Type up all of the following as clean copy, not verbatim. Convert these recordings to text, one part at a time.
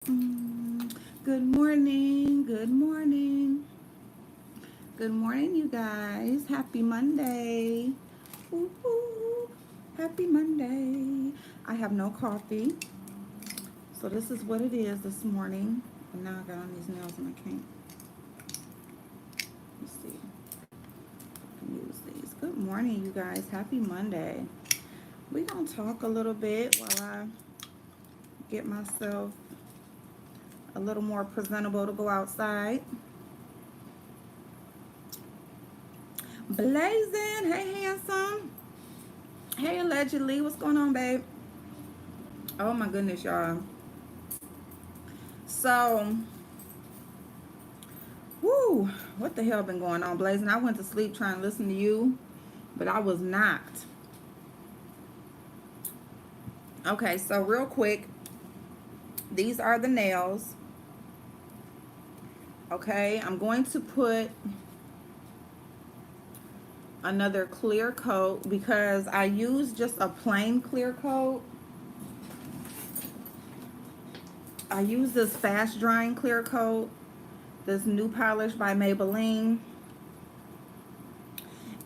Good morning. Good morning. Good morning, you guys. Happy Monday. Woo-hoo. Happy Monday. I have no coffee, so this is what it is this morning. And now I got on these nails and I can't. Let's see. I can use these. Good morning, you guys. Happy Monday. We're going to talk a little bit while I get myself a little more presentable to go outside. Blazing. Hey, handsome. Hey, allegedly. What's going on, babe? Oh, my goodness, y'all. So, whoo, what the hell been going on, Blazing? I went to sleep trying to listen to you, but I was knocked. Okay, so real quick, these are the nails. Okay, I'm going to put another clear coat because I used just a plain clear coat. I use this fast drying clear coat, this new polish by Maybelline,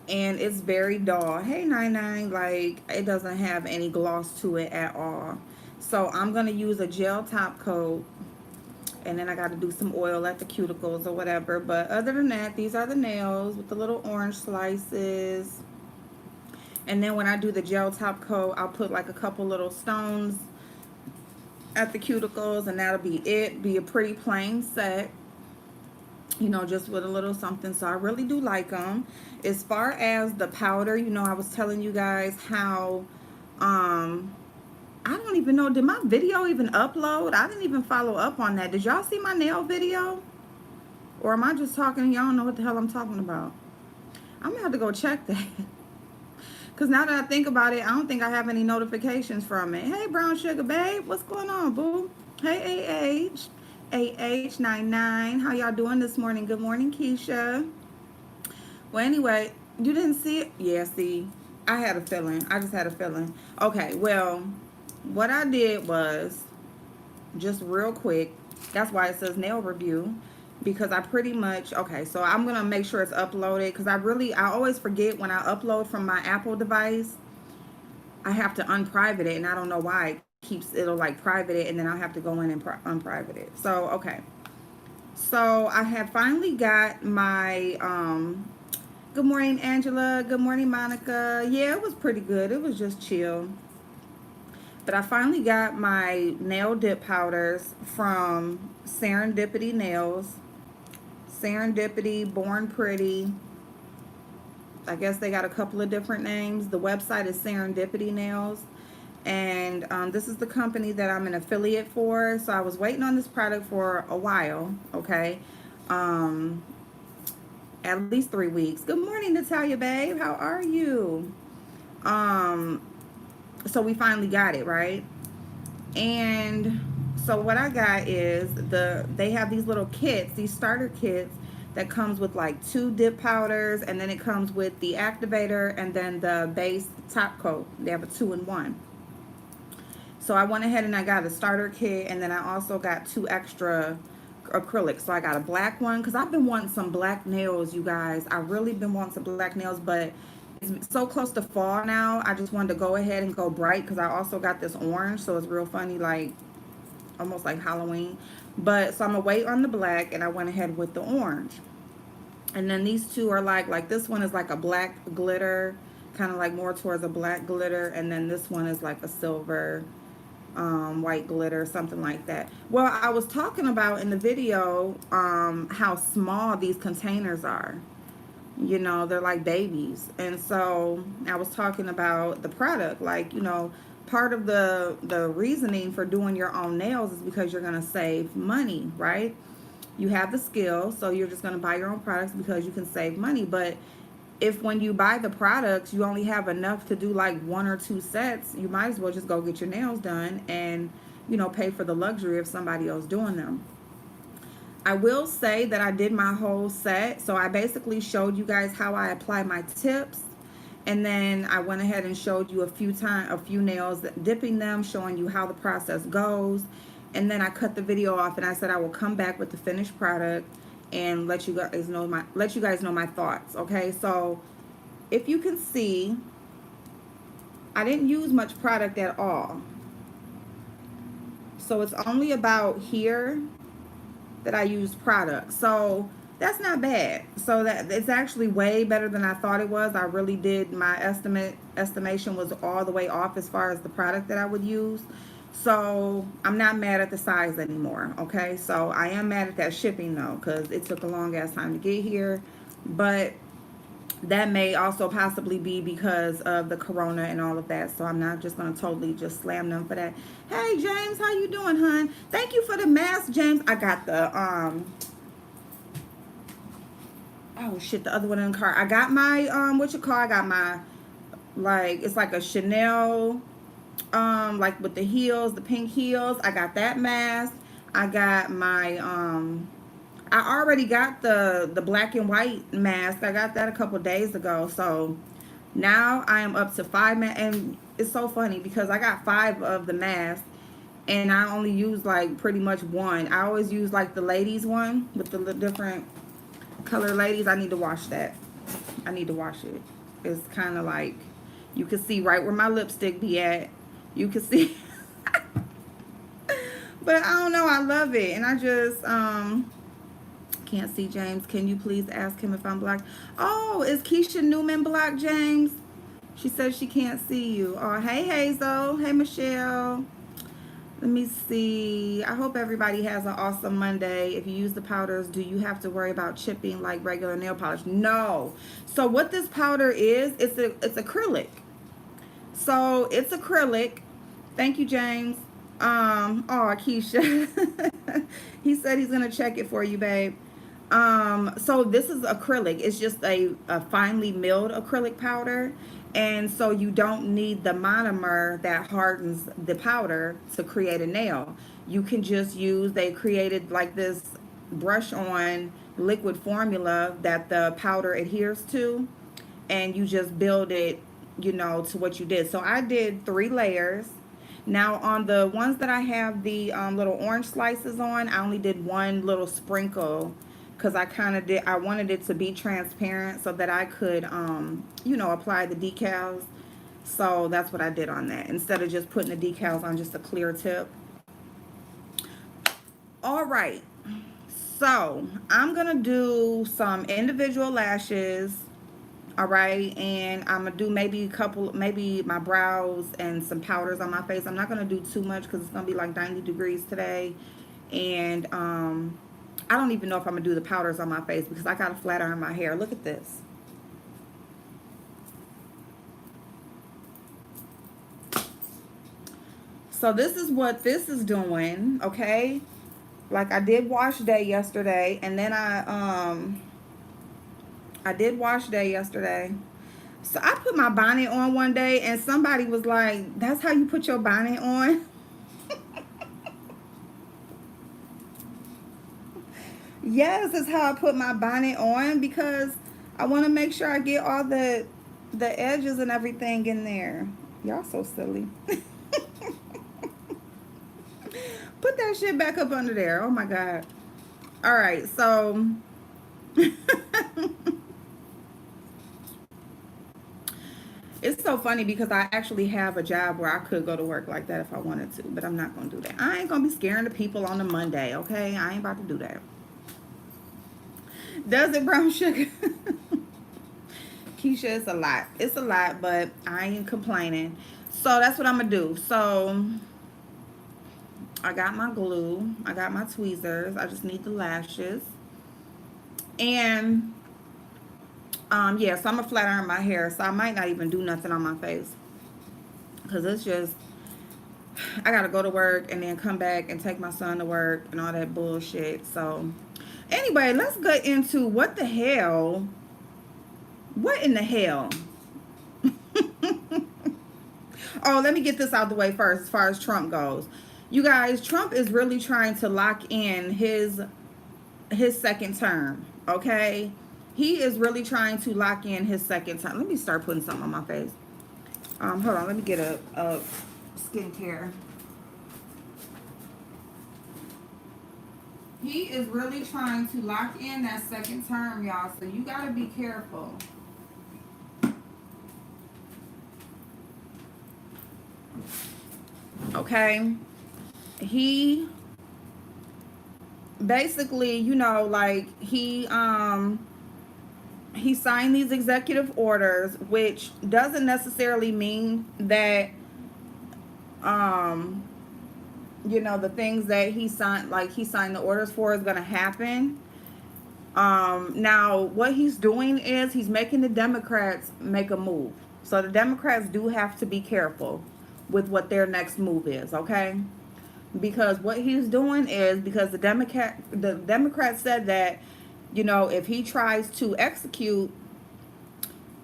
and it's very dull. Hey, 99, like it doesn't have any gloss to it at all. So I'm gonna use a gel top coat, and then I got to do some oil at the cuticles or whatever. But other than that, these are the nails with the little orange slices. And then when I do the gel top coat, I'll put like a couple little stones at the cuticles, and that'll be it. Be a pretty plain set, you know, just with a little something. So I really do like them. As far as the powder, you know, I was telling you guys how I don't even know, did my video even upload? I didn't even follow up on that. Did y'all see my nail video? Or am I just talking and y'all don't know what the hell I'm talking about? I'm gonna have to go check that. Because now that I think about it, I don't think I have any notifications from it. Hey, Brown Sugar Babe, what's going on, boo? Hey, AH99, how y'all doing this morning? Good morning, Keisha. Well, anyway, you didn't see it? Yeah, see, I had a feeling. I just had a feeling. Okay, well, what I did was, just real quick, that's why it says nail review, because I pretty much, okay, so I'm gonna make sure it's uploaded, because I always forget when I upload from my Apple device, I have to unprivate it, and I don't know why it'll like private it, and then I'll have to go in and unprivate it. So okay, so I had finally got my good morning, Angela. Good morning, Monica. Yeah, it was pretty good. It was just chill. But I finally got my nail dip powders from Serendipity Nails. Serendipity, Born Pretty. I guess they got a couple of different names. The website is Serendipity Nails. And this is the company that I'm an affiliate for. So I was waiting on this product for a while, okay? At least 3 weeks. Good morning, Natalia, babe. How are you? Um, so we finally got it, right? And so what I got is they have these little kits, these starter kits that comes with like 2 dip powders, and then it comes with the activator and then the base top coat. They have a 2-in-1. So I went ahead and I got a starter kit, and then I also got 2 extra acrylics. So I got a black one because I've been wanting some black nails, you guys. I really been wanting some black nails, but it's so close to fall now. I just wanted to go ahead and go bright because I also got this orange, so it's real funny, like almost like Halloween. But so I'm gonna wait on the black, and I went ahead with the orange. And then these two are like this one is like a black glitter, kind of like more towards a black glitter, and then this one is like a silver white glitter, something like that. Well, I was talking about in the video how small these containers are. You know, they're like babies. And so I was talking about the product, like, you know, part of the reasoning for doing your own nails is because you're going to save money, right? You have the skill, so you're just going to buy your own products because you can save money. But if when you buy the products you only have enough to do like 1 or 2 sets, you might as well just go get your nails done and, you know, pay for the luxury of somebody else doing them. I will say that I did my whole set. So I basically showed you guys how I apply my tips. And then I went ahead and showed you a few nails, dipping them, showing you how the process goes. And then I cut the video off and I said I will come back with the finished product and let you guys know my thoughts. Okay, so if you can see, I didn't use much product at all. So it's only about here that I used product. So that's not bad. So that it's actually way better than I thought it was. I really did, my estimation was all the way off as far as the product that I would use. So I'm not mad at the size anymore. Okay, so I am mad at that shipping though, because it took a long ass time to get here. But that may also possibly be because of the corona and all of that. So I'm not just going to totally just slam them for that. Hey James, how you doing, hon? Thank you for the mask, James. I got the oh shit, the other one in the car. I got my I got my, like, it's like a Chanel like with the heels, the pink heels. I got that mask. I got my I already got the black and white mask. I got that a couple days ago. So now I am up to 5 masks. And it's so funny because I got 5 of the masks and I only use like pretty much one. I always use like the ladies one with the different color ladies. I need to wash that. I need to wash it. It's kind of like, you can see right where my lipstick be at. You can see. But I don't know. I love it. And I just can't see James. Can you please ask him if I'm blocked? Oh, is Keisha Newman blocked, James? She says she can't see you. Oh, hey, Hazel. Hey, Michelle. Let me see. I hope everybody has an awesome Monday. If you use the powders, do you have to worry about chipping like regular nail polish? No. So what this powder is, it's acrylic. So it's acrylic. Thank you, James. Oh, Keisha. He said he's gonna check it for you, babe. So this is acrylic. It's just a finely milled acrylic powder. And so you don't need the monomer that hardens the powder to create a nail. You can just use, they created like this brush on liquid formula that the powder adheres to. And you just build it, you know, to what you did. So I did 3 layers. Now on the ones that I have the little orange slices on, I only did 1 little sprinkle because I wanted it to be transparent so that I could, you know, apply the decals. So that's what I did on that, instead of just putting the decals on just a clear tip. All right, so I'm gonna do some individual lashes. All right, and I'm gonna do maybe my brows and some powders on my face. I'm not gonna do too much because it's gonna be like 90 degrees today. And I don't even know if I'm gonna do the powders on my face because I got a flat iron my hair. Look at this. So this is what this is doing, okay? Like I did wash day yesterday, and then I did wash day yesterday. So I put my bonnet on one day and somebody was like, that's how you put your bonnet on? Yes, that's how I put my bonnet on because I want to make sure I get all the edges and everything in there. Y'all so silly. Put that shit back up under there. Oh my God. All right, so it's so funny because I actually have a job where I could go to work like that if I wanted to, but I'm not going to do that. I ain't going to be scaring the people on a Monday, okay? I ain't about to do that. Does it, brown sugar? Keisha, it's a lot. It's a lot, but I ain't complaining. So that's what I'm going to do. So I got my glue. I got my tweezers. I just need the lashes. And yeah, so I'm gonna flat iron my hair, so I might not even do nothing on my face because it's just, I gotta go to work and then come back and take my son to work and all that bullshit. So anyway, let's get into what in the hell. Oh, let me get this out the way first as far as Trump goes. You guys, Trump is really trying to lock in his second term, okay? He is really trying to lock in his second term. Let me start putting something on my face. Hold on, let me get a skincare. He is really trying to lock in that second term, y'all. So you got to be careful. Okay. He basically, you know, like he signed these executive orders, which doesn't necessarily mean that um you know, the things that he signed, like he signed the orders for, is going to happen. Now what he's doing is he's making the Democrats make a move. So the Democrats do have to be careful with what their next move is, okay? Because what he's doing is, because the Democrats said that, you know, if he tries to execute,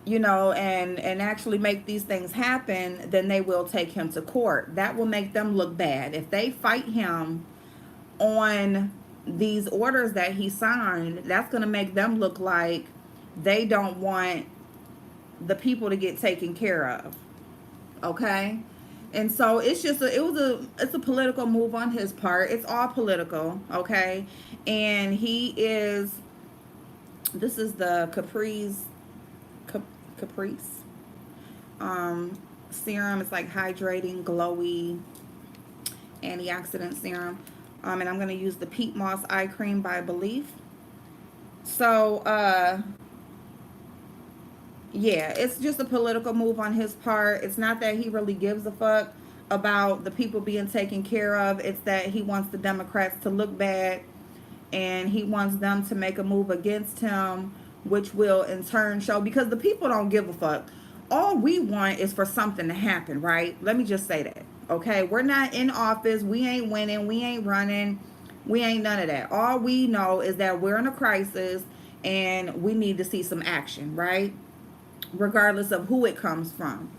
you know, and actually make these things happen, then they will take him to court. That will make them look bad. If they fight him on these orders that he signed, that's going to make them look like they don't want the people to get taken care of. Okay? And so it's just it's a political move on his part. It's all political, okay? And he is, this is the Caprice serum. It's like hydrating, glowy antioxidant serum. And I'm going to use the Peat Moss Eye Cream by Belief. So yeah, it's just a political move on his part. It's not that he really gives a fuck about the people being taken care of. It's that he wants the Democrats to look bad, and he wants them to make a move against him, which will in turn show, because the people don't give a fuck. All we want is for something to happen, right? Let me just say that, okay? We're not in office. We ain't winning. We ain't running. We ain't none of that. All we know is that we're in a crisis and we need to see some action, right? Regardless of who it comes from.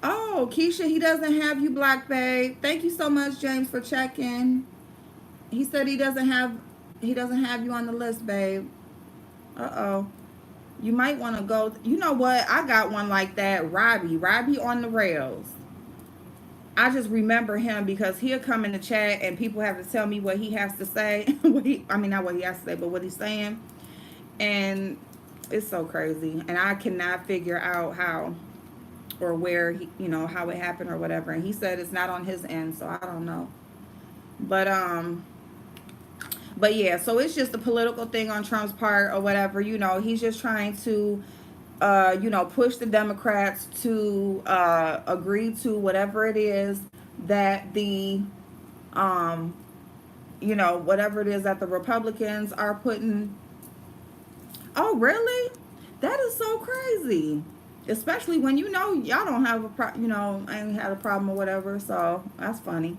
Oh, Keisha, he doesn't have you, Black Babe. Thank you so much, James, for checking. He said he doesn't have you on the list, babe. Uh-oh. You might want to go. You know what? I got one like that. Robbie on the rails. I just remember him because he'll come in the chat and people have to tell me what he has to say. Not what he has to say, but what he's saying. And it's so crazy. And I cannot figure out how or where, he, you know, how it happened or whatever. And he said it's not on his end, so I don't know. But yeah, so it's just a political thing on Trump's part or whatever. You know, he's just trying to, you know, push the Democrats to agree to whatever it is that the, you know, whatever it is that the Republicans are putting. Oh, really? That is so crazy. Especially when, you know, y'all don't have ain't had a problem or whatever. So that's funny.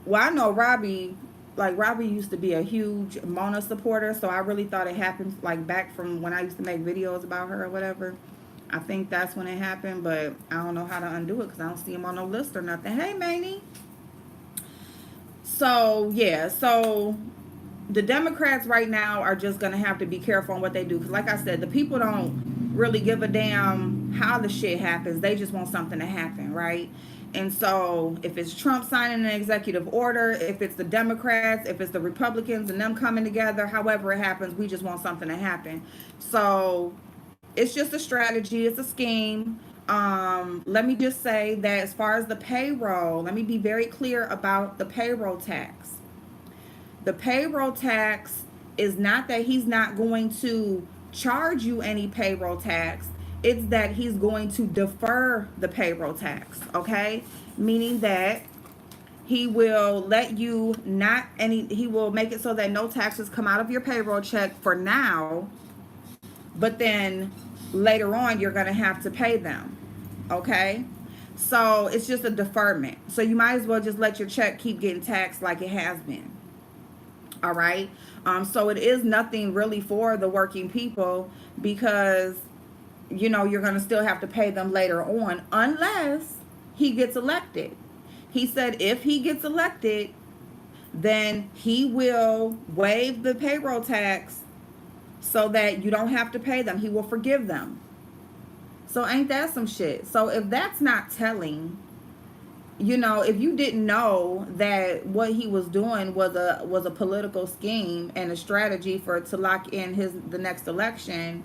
Well, I know Robbie used to be a huge Mona supporter, so I really thought it happened like back from when I used to make videos about her or whatever. I think that's when it happened, but I don't know how to undo it because I don't see him on no list or nothing. Hey, Manny. So, yeah, so the Democrats right now are just going to have to be careful on what they do. Because like I said, the people don't really give a damn how the shit happens. They just want something to happen, right? And so if it's Trump signing an executive order, if it's the Democrats, if it's the Republicans and them coming together, however it happens, we just want something to happen. So it's just a strategy. It's a scheme. Let me just say that as far as the payroll, let me be very clear about the payroll tax. The payroll tax is not that he's not going to charge you any payroll tax. It's that he's going to defer the payroll tax, okay? Meaning that he will let you he will make it so that no taxes come out of your payroll check for now, but then later on you're going to have to pay them, okay? So it's just a deferment. So you might as well just let your check keep getting taxed like it has been, all right? So it is nothing really for the working people because, you know, you're going to still have to pay them later on unless he gets elected. He said if he gets elected, then he will waive the payroll tax so that you don't have to pay them. He will forgive them. So ain't that some shit? So if that's not telling, you know, if you didn't know that what he was doing was a political scheme and a strategy for to lock in the next election,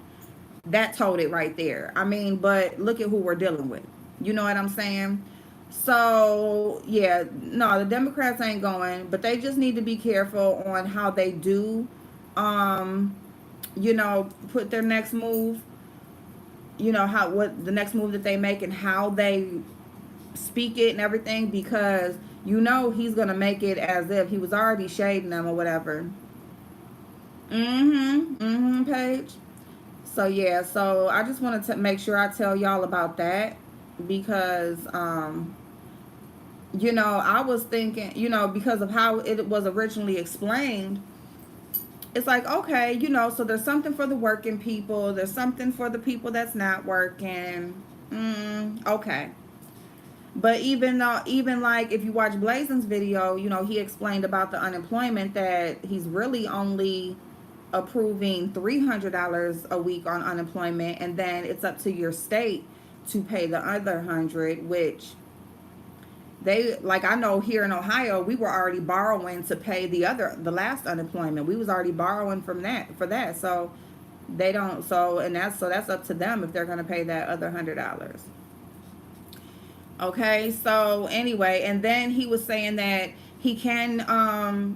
that told it right there. I mean, but look at who we're dealing with. You know what I'm saying? So yeah, no, the Democrats ain't going, but they just need to be careful on how they do, um, you know, put their next move. You know how what the next move that they make and how they speak it and everything, because you know he's gonna make it as if he was already shading them or whatever. Paige. So yeah, so I just wanted to make sure I tell y'all about that because you know, I was thinking, you know, because of how it was originally explained, it's like, okay, you know, so there's something for the working people, there's something for the people that's not working. Okay. But even though, even like if you watch Blazen's video, you know, he explained about the unemployment that he's really only approving $300 a week on unemployment, and then it's up to your state to pay the other 100, which they like. I know here in Ohio, we were already borrowing to pay the last unemployment. We was already borrowing from that for that. So they don't. So that's up to them if they're going to pay that other $100. Okay, so anyway, and then he was saying that he can uh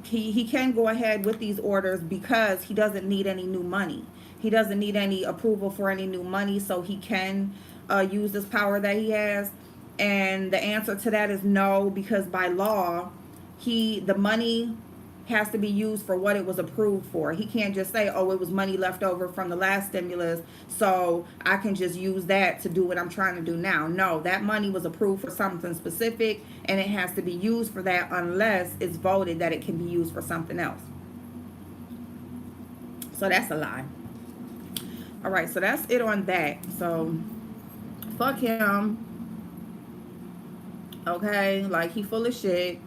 he can go ahead with these orders because he doesn't need any new money. He doesn't need any approval for any new money, so he can use this power that he has. And the answer to that is no, because by law, the money has to be used for what it was approved for. He can't just say, oh, it was money left over from the last stimulus, so I can just use that to do what I'm trying to do now. No, that money was approved for something specific, and it has to be used for that unless it's voted that it can be used for something else. So that's a lie. All right, so that's it on that. So fuck him. Okay, like he full of shit,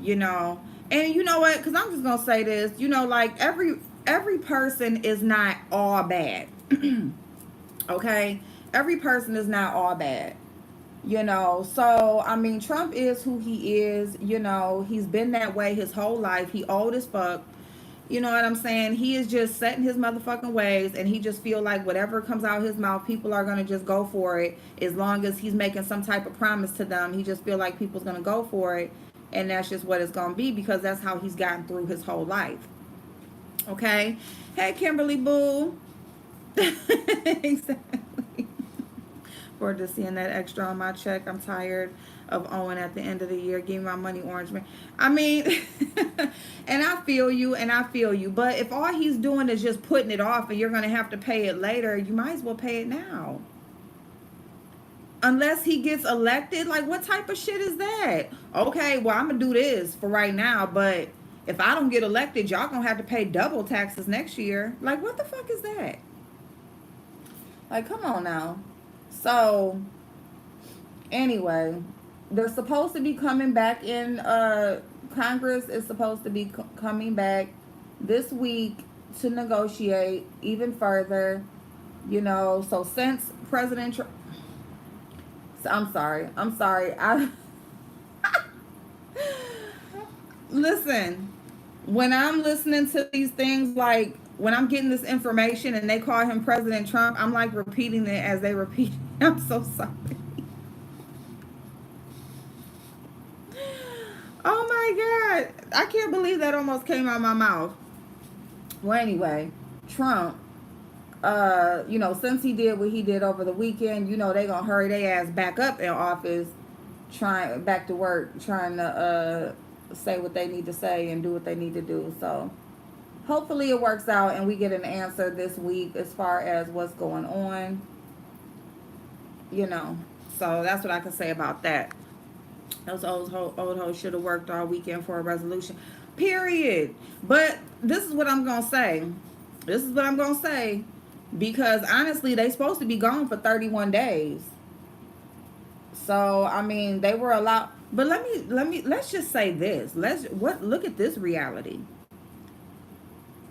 you know. And you know what? Because I'm just gonna say this, you know, like every person is not all bad. Okay, every person is not all bad. You know, so I mean, Trump is who he is. You know, he's been that way his whole life. He old as fuck. You know what I'm saying? He is just set in his motherfucking ways, and he just feel like whatever comes out his mouth, people are gonna just go for it. As long as he's making some type of promise to them, he just feel like people's gonna go for it, and that's just what it's gonna be because that's how he's gotten through his whole life. Okay? Hey, Kimberly Boo. Exactly. For just seeing that extra on my check. I'm tired of owing at the end of the year. Give me my money, Orange Man. I mean, and I feel you, but if all he's doing is just putting it off and you're going to have to pay it later, you might as well pay it now. Unless he gets elected, like what type of shit is that? Okay, well, I'm going to do this for right now, but if I don't get elected, y'all going to have to pay double taxes next year. Like, what the fuck is that? Like, come on now. So, anyway, they're supposed to be coming back in, Congress is supposed to be coming back this week to negotiate even further, you know. So since President Trump, I'm sorry, I listen, when I'm listening to these things, like when I'm getting this information and they call him President Trump, I'm like repeating it as they repeat. I'm so sorry. Oh my God. I can't believe that almost came out of my mouth. Well, anyway, Trump, you know, since he did what he did over the weekend, you know, they gonna hurry their ass back up in office, trying back to work, trying to say what they need to say and do what they need to do. So hopefully it works out and we get an answer this week as far as what's going on, you know. So that's what I can say about that. Those old hoes should have worked all weekend for a resolution. Period. But this is what I'm going to say. Because honestly, they supposed to be gone for 31 days. So, I mean, they were allowed. But let's just say this. Look at this reality.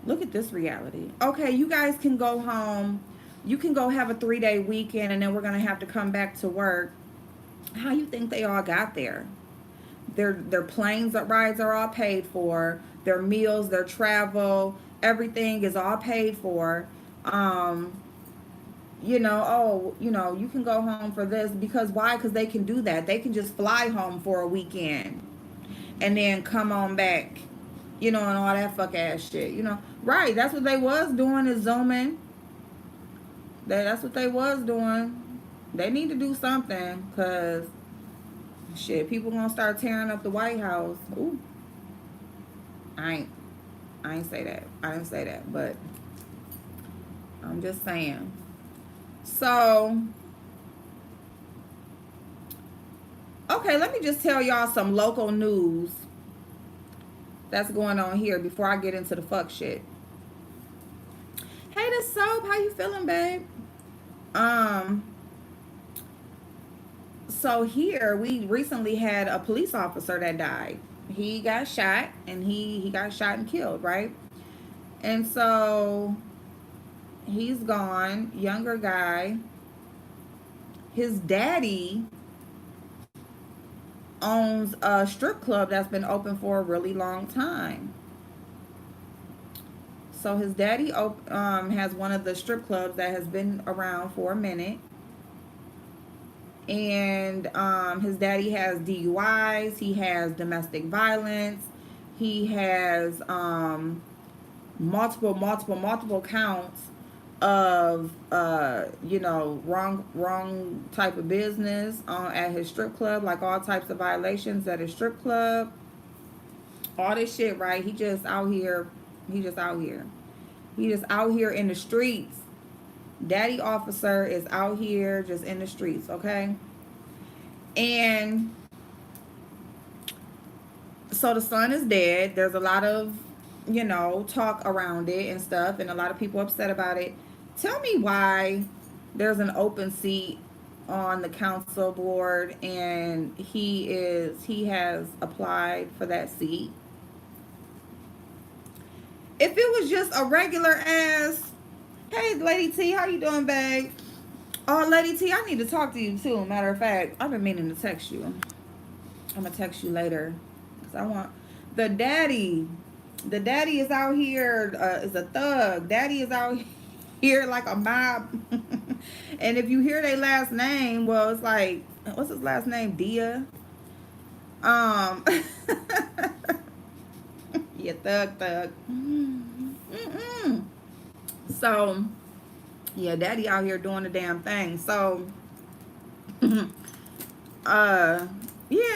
Look at this reality. Okay, you guys can go home. You can go have a 3-day weekend and then we're gonna have to come back to work. How you think they all got there? Their planes rides are all paid for. Their meals, their travel, everything is all paid for. Um, you can go home for this because why? Because they can do that. They can just fly home for a weekend and then come on back, and all that fuck ass shit. Right? That's what they was doing is zooming. That's what they was doing. They need to do something because shit, people gonna start tearing up the White House. Ooh, I ain't say that. I didn't say that, but I'm just saying. So, okay, let me just tell y'all some local news that's going on here before I get into the fuck shit. Hey, the soap, how you feeling, babe? So here we recently had a police officer that died. He got shot and he got shot and killed, right? And so he's gone, younger guy. His daddy owns a strip club that's been open for a really long time. So his daddy has one of the strip clubs that has been around for a minute. And his daddy has DUIs. He has domestic violence. He has multiple counts of wrong type of business at his strip club, like all types of violations at his strip club. All this shit, right? He just out here. He just out here in the streets. Daddy officer is out here just in the streets, okay? And so the son is dead. There's a lot of, talk around it and stuff, and a lot of people upset about it. Tell me why there's an open seat on the council board and he has applied for that seat. If it was just a regular ass, hey, Lady T, how you doing, babe? Oh, Lady T, I need to talk to you too. Matter of fact, I've been meaning to text you. I'm gonna text you later because I want the daddy. The daddy is out here. Is a thug. Daddy is out here like a mob. And if you hear their last name, well, it's like, what's his last name? Dia. Yeah, thug. So, yeah, daddy out here doing the damn thing. So, yeah,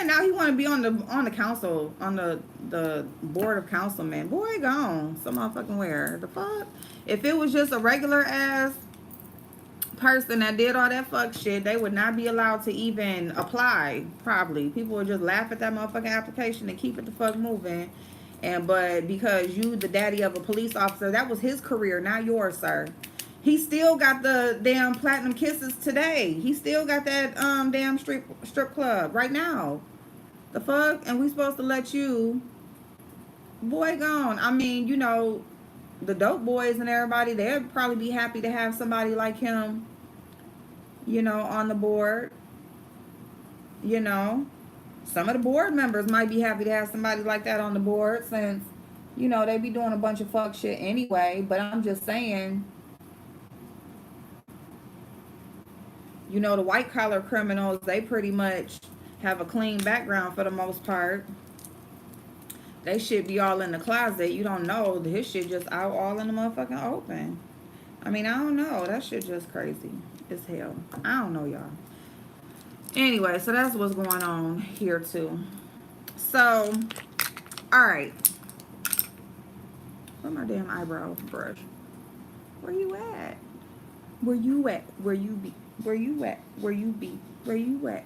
now he want to be on the council, on the board of councilmen. Boy, gone some motherfucking where. The fuck? If it was just a regular ass person that did all that fuck shit, they would not be allowed to even apply. Probably people would just laugh at that motherfucking application and keep it the fuck moving. But because you the daddy of a police officer, that was his career, not yours, sir. He still got the damn platinum kisses today. He still got that damn strip club right now. The fuck? And we supposed to let you, boy, gone. I mean, the dope boys and everybody, they'd probably be happy to have somebody like him, on the board. Some of the board members might be happy to have somebody like that on the board since, they be doing a bunch of fuck shit anyway. But I'm just saying, the white collar criminals, they pretty much have a clean background for the most part. They should be all in the closet. You don't know. His shit just out all in the motherfucking open. I mean, I don't know. That shit just crazy as hell. I don't know, y'all. Anyway, so that's what's going on here too. So, all right. Where's my damn eyebrow brush? Where you at? Where you at? Where you be? Where you at? Where you be? Where you at?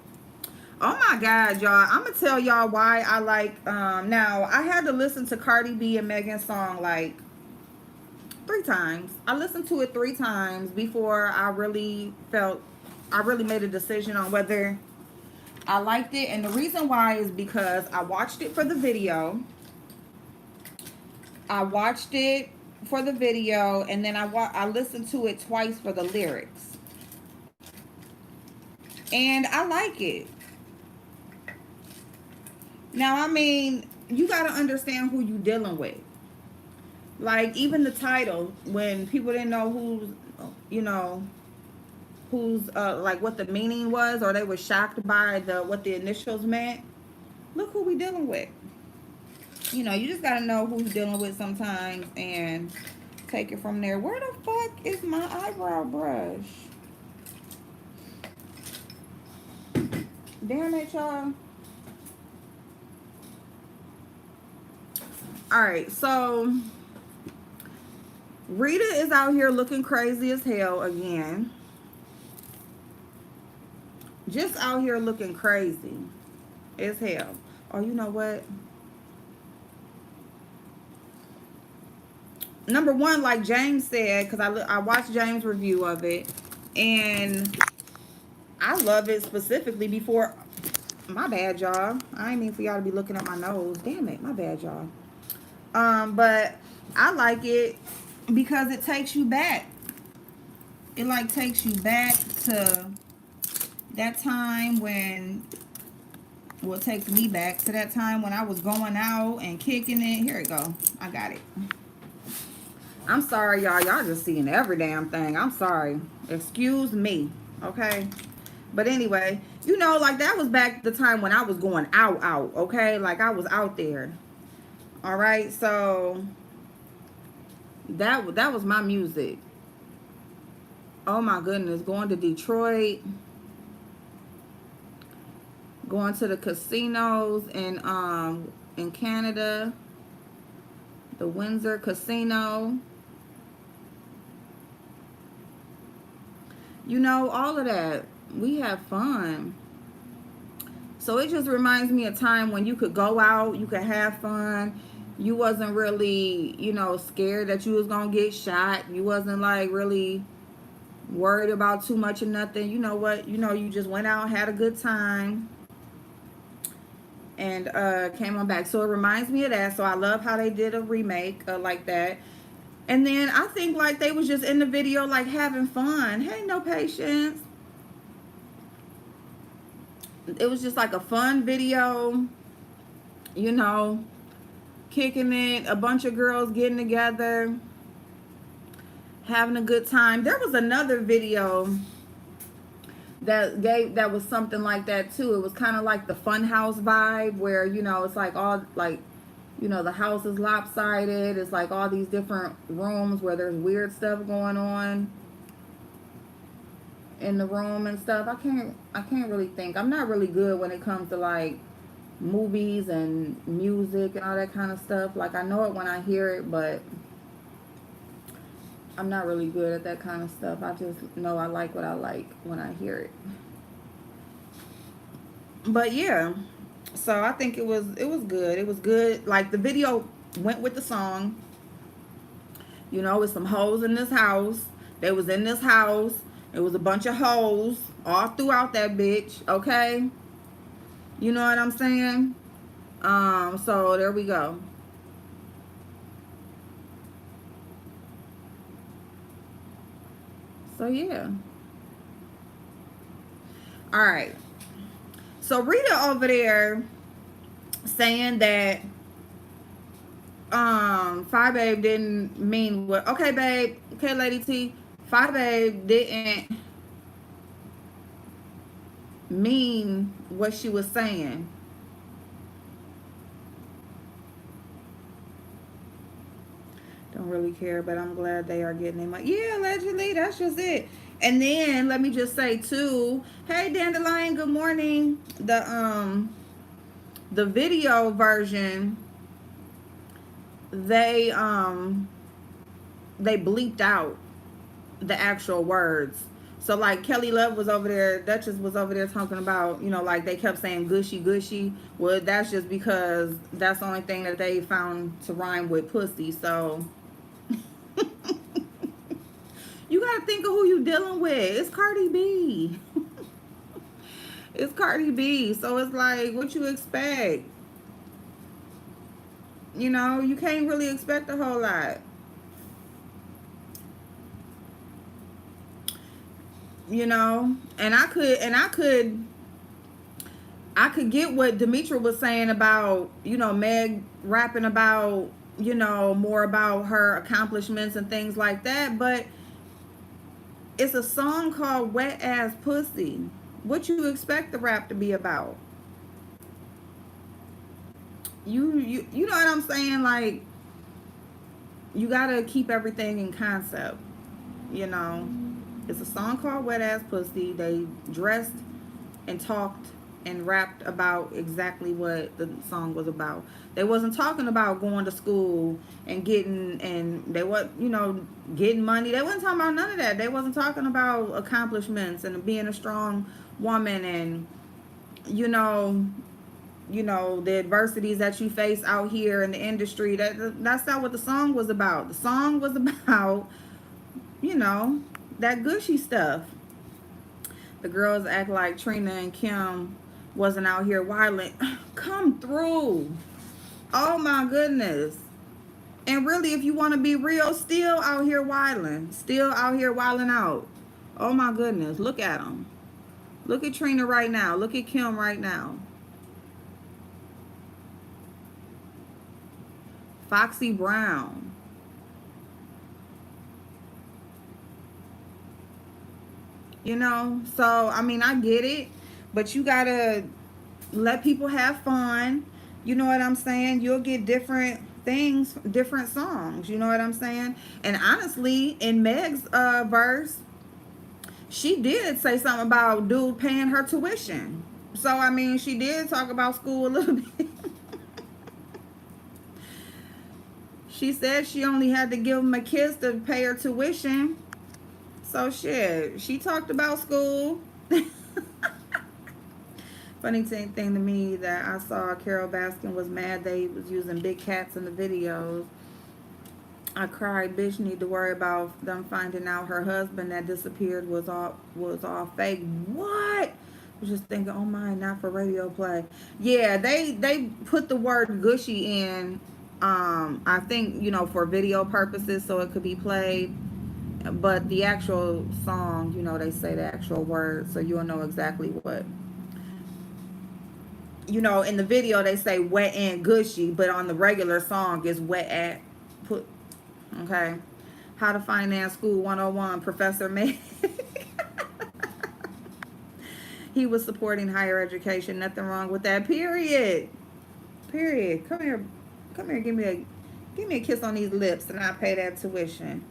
Oh my God, y'all. I'm going to tell y'all why I like, now I had to listen to Cardi B and Megan's song like 3 times. I listened to it 3 times before I really made a decision on whether I liked it. And the reason why is because I watched it for the video. I watched it for the video, and then I listened to it twice for the lyrics, and I like it. Now, I mean, you got to understand who you dealing with. Like, even the title, when people didn't know who's, you know, who's like what the meaning was, or they were shocked by the what the initials meant. Look who we dealing with. You know, you just got to know who you're dealing with sometimes and take it from there. Where the fuck is my eyebrow brush? Damn it, y'all. Alright, so Rita is out here looking crazy as hell again. Just out here looking crazy as hell. Oh, you know what? Number one, like James said, because I watched James' review of it, and I love it specifically before. My bad, y'all. I ain't mean for y'all to be looking at my nose. Damn it, my bad, y'all. But I like it because it takes you back. It like takes you back to that time when, well, it takes me back to that time when I was going out and kicking it. Here it go. I got it. I'm sorry, y'all. Y'all just seeing every damn thing. I'm sorry. Excuse me. Okay. But anyway, you know, like that was back the time when I was going out. Okay. Like I was out there. All right. So that was my music. Oh my goodness. Going to Detroit. Going to the casinos in Canada. The Windsor Casino. You know, all of that. We have fun. So it just reminds me of time when you could go out, you could have fun. You wasn't really, you know, scared that you was going to get shot. You wasn't like really worried about too much of nothing. You know what? You know, you just went out, had a good time, and came on back. So it reminds me of that. So I love how they did a remake like that. And then I think like they was just in the video like having fun. Hey, no patience. It was just like a fun video, you know, kicking it, a bunch of girls getting together, having a good time. There was another video that was something like that too. It was kind of like the fun house vibe where, you know, it's like all like, you know, the house is lopsided. It's like all these different rooms where there's weird stuff going on in the room and stuff. I can't really think. I'm not really good when it comes to like movies and music and all that kind of stuff. Like I know it when I hear it, but I'm not really good at that kind of stuff. I just know I like what I like when I hear it. But yeah, so I think it was good. It was good. Like the video went with the song. You know, with some hoes in this house. They was in this house. It was a bunch of hoes all throughout that bitch. Okay, you know what I'm saying? So there we go. So yeah. All right. So Rita over there saying that Fi Babe didn't mean what. Okay, babe. Okay, Lady T. Fi Babe didn't mean what she was saying. Don't really care, but I'm glad they are getting it. Like, yeah, allegedly, that's just it. And then let me just say too, hey Dandelion, good morning. The video version, they bleeped out the actual words. So like Kelly Love was over there, Duchess was over there talking about, you know, like they kept saying gushy gushy. Well, that's just because that's the only thing that they found to rhyme with pussy. So you gotta think of who you dealing with. It's Cardi B. It's Cardi B. So it's like, what you expect? You know, you can't really expect a whole lot. you know. And I could get what Demetra was saying about, you know, Meg rapping about, you know, more about her accomplishments and things like that, but it's a song called Wet Ass Pussy. What you expect the rap to be about? You know what I'm saying? Like, you gotta keep everything in concept, you know. It's a song called Wet Ass Pussy. They dressed and talked and rapped about exactly what the song was about. They wasn't talking about going to school and getting, and they what, you know, getting money. They wasn't talking about none of that. They wasn't talking about accomplishments and being a strong woman and, you know, the adversities that you face out here in the industry. That's not what the song was about. The song was about, you know, that gushy stuff. The girls act like Trina and Kim wasn't out here wilding. Come through. Oh my goodness. And really, if you want to be real, still out here wilding. Still out here wilding out. Oh my goodness. Look at them. Look at Trina right now. Look at Kim right now. Foxy Brown. You know? So, I mean, I get it. But you got to let people have fun. You know what I'm saying? You'll get different things, different songs. You know what I'm saying? And honestly, in Meg's verse, she did say something about dude paying her tuition. So I mean, she did talk about school a little bit. She said she only had to give him a kiss to pay her tuition. So shit, she talked about school. Funny thing to me that I saw Carol Baskin was mad they was using big cats in the videos. I cried, bitch need to worry about them finding out her husband that disappeared was all fake. What? I was just thinking, oh my, not for radio play. Yeah, they put the word gushy in, I think, you know, for video purposes so it could be played. But the actual song, you know, they say the actual word so you'll know exactly what. You know, in the video they say wet and gushy, but on the regular song is wet at put. Okay. How to Finance School 101, Professor May. He was supporting higher education. Nothing wrong with that. Period. Period. Come here. Come here. Give me a kiss on these lips and I'll pay that tuition.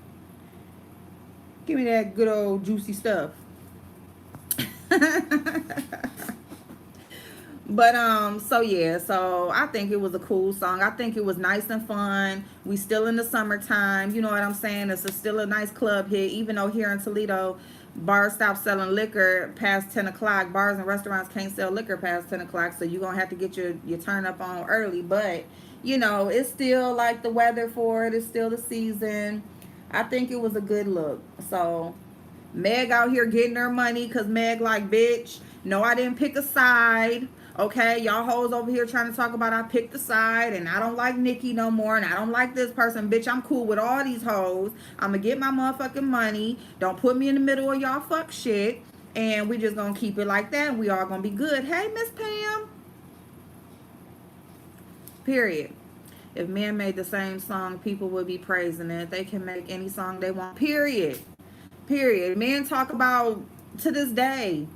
Give me that good old juicy stuff. But so yeah, so I think it was a cool song. I think it was nice and fun. We still in the summertime, you know what I'm saying? Still a nice club hit, even though here in Toledo, bars stop selling liquor past 10 o'clock. Bars and restaurants can't sell liquor past 10 o'clock, so you're gonna have to get your turn up on early. But you know, it's still like the weather for it, it's still the season. I think it was a good look. So Meg out here getting her money because Meg like, bitch, no, I didn't pick a side. Okay, y'all hoes over here trying to talk about I picked a side and I don't like Nikki no more and I don't like this person. Bitch, I'm cool with all these hoes. I'm going to get my motherfucking money. Don't put me in the middle of y'all fuck shit. And we just going to keep it like that and we all going to be good. Hey, Miss Pam. Period. If men made the same song, people would be praising it. They can make any song they want. Period. Period. Men talk about, to this day,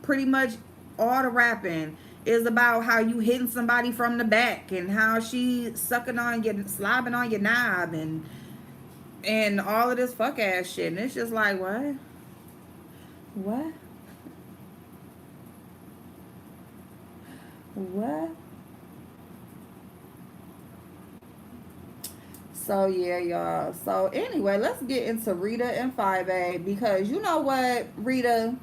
pretty much all the rapping is about how you hitting somebody from the back and how she sucking on your, slobbing on your knob and all of this fuck ass shit. And it's just like, what? What? What? So yeah, y'all. So anyway, let's get into Rita and 5A because you know what, Rita.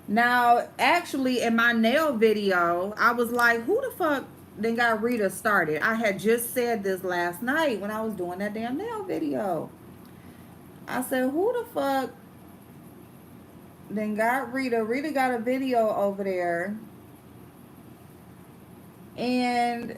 Now, actually, in my nail video, I was like, who the fuck then got Rita started? I had just said this last night when I was doing that damn nail video. I said, who the fuck then got Rita? Rita got a video over there. And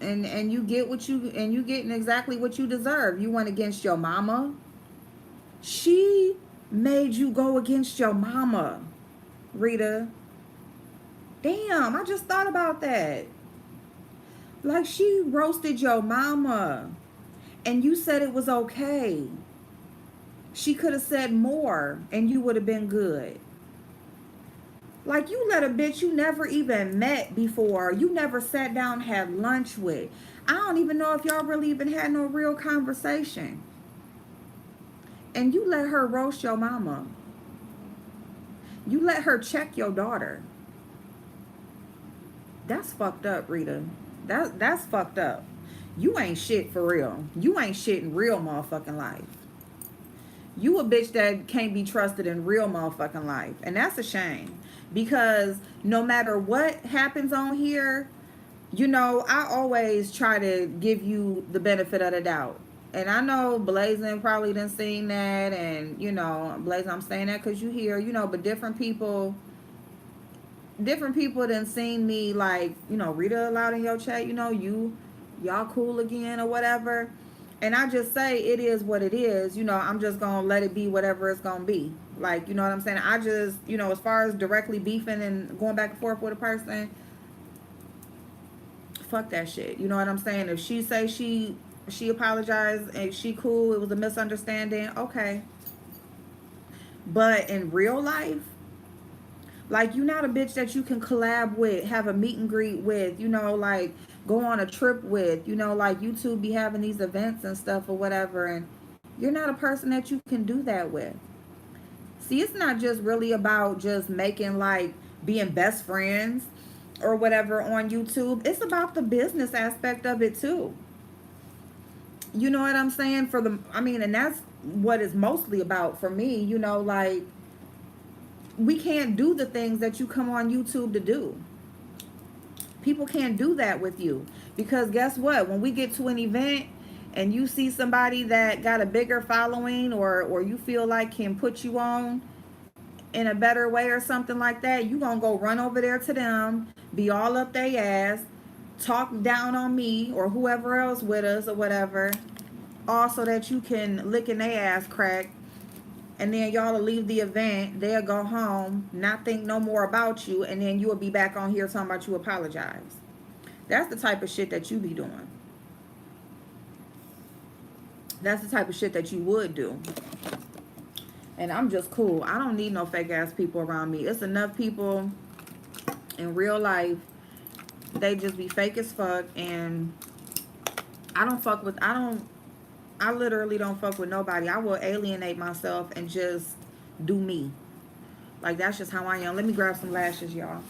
and you get what you getting exactly what you deserve. You went against your mama. She made you go against your mama, Rita. Damn, I just thought about that. Like, she roasted your mama and you said it was okay. She could have said more and you would have been good. Like, you let a bitch you never even met before, you never sat down, had lunch with. I don't even know if y'all really even had no real conversation. And you let her roast your mama. You let her check your daughter. That's fucked up, Rita. That's fucked up. You ain't shit for real. You ain't shit in real motherfucking life. You a bitch that can't be trusted in real motherfucking life. And that's a shame. Because no matter what happens on here, you know, I always try to give you the benefit of the doubt. And I know Blazing probably done seen that. And, you know, Blazing, I'm saying that because you hear, you know, but different people done seen me, like, you know, Rita allowed in your chat, you know, y'all cool again or whatever. And I just say it is what it is. You know, I'm just gonna let it be whatever it's gonna be. Like, you know what I'm saying? I just, you know, as far as directly beefing and going back and forth with a person, fuck that shit. You know what I'm saying? If she say she apologized and she cool, it was a misunderstanding, okay. But in real life, like, you're not a bitch that you can collab with, have a meet and greet with, you know, like, go on a trip with, you know, like, you two be having these events and stuff or whatever, and you're not a person that you can do that with. See, it's not just really about just making, like, being best friends or whatever on YouTube. It's about the business aspect of it too. You know what I'm saying? And that's what it's mostly about for me, you know, like, we can't do the things that you come on YouTube to do. People can't do that with you. Because guess what? When we get to an event and you see somebody that got a bigger following, or you feel like can put you on in a better way or something like that, you gonna go run over there to them, be all up their ass, talk down on me or whoever else with us or whatever, all so that you can lick in their ass crack. And then y'all will leave the event, they'll go home, not think no more about you, and then you'll be back on here talking about you apologize. That's the type of shit that you be doing. That's the type of shit that you would do. And I'm just cool. I don't need no fake ass people around me. It's enough people in real life, they just be fake as fuck. And I literally don't fuck with nobody. I will alienate myself and just do me. Like, that's just how I am. Let me grab some lashes, y'all.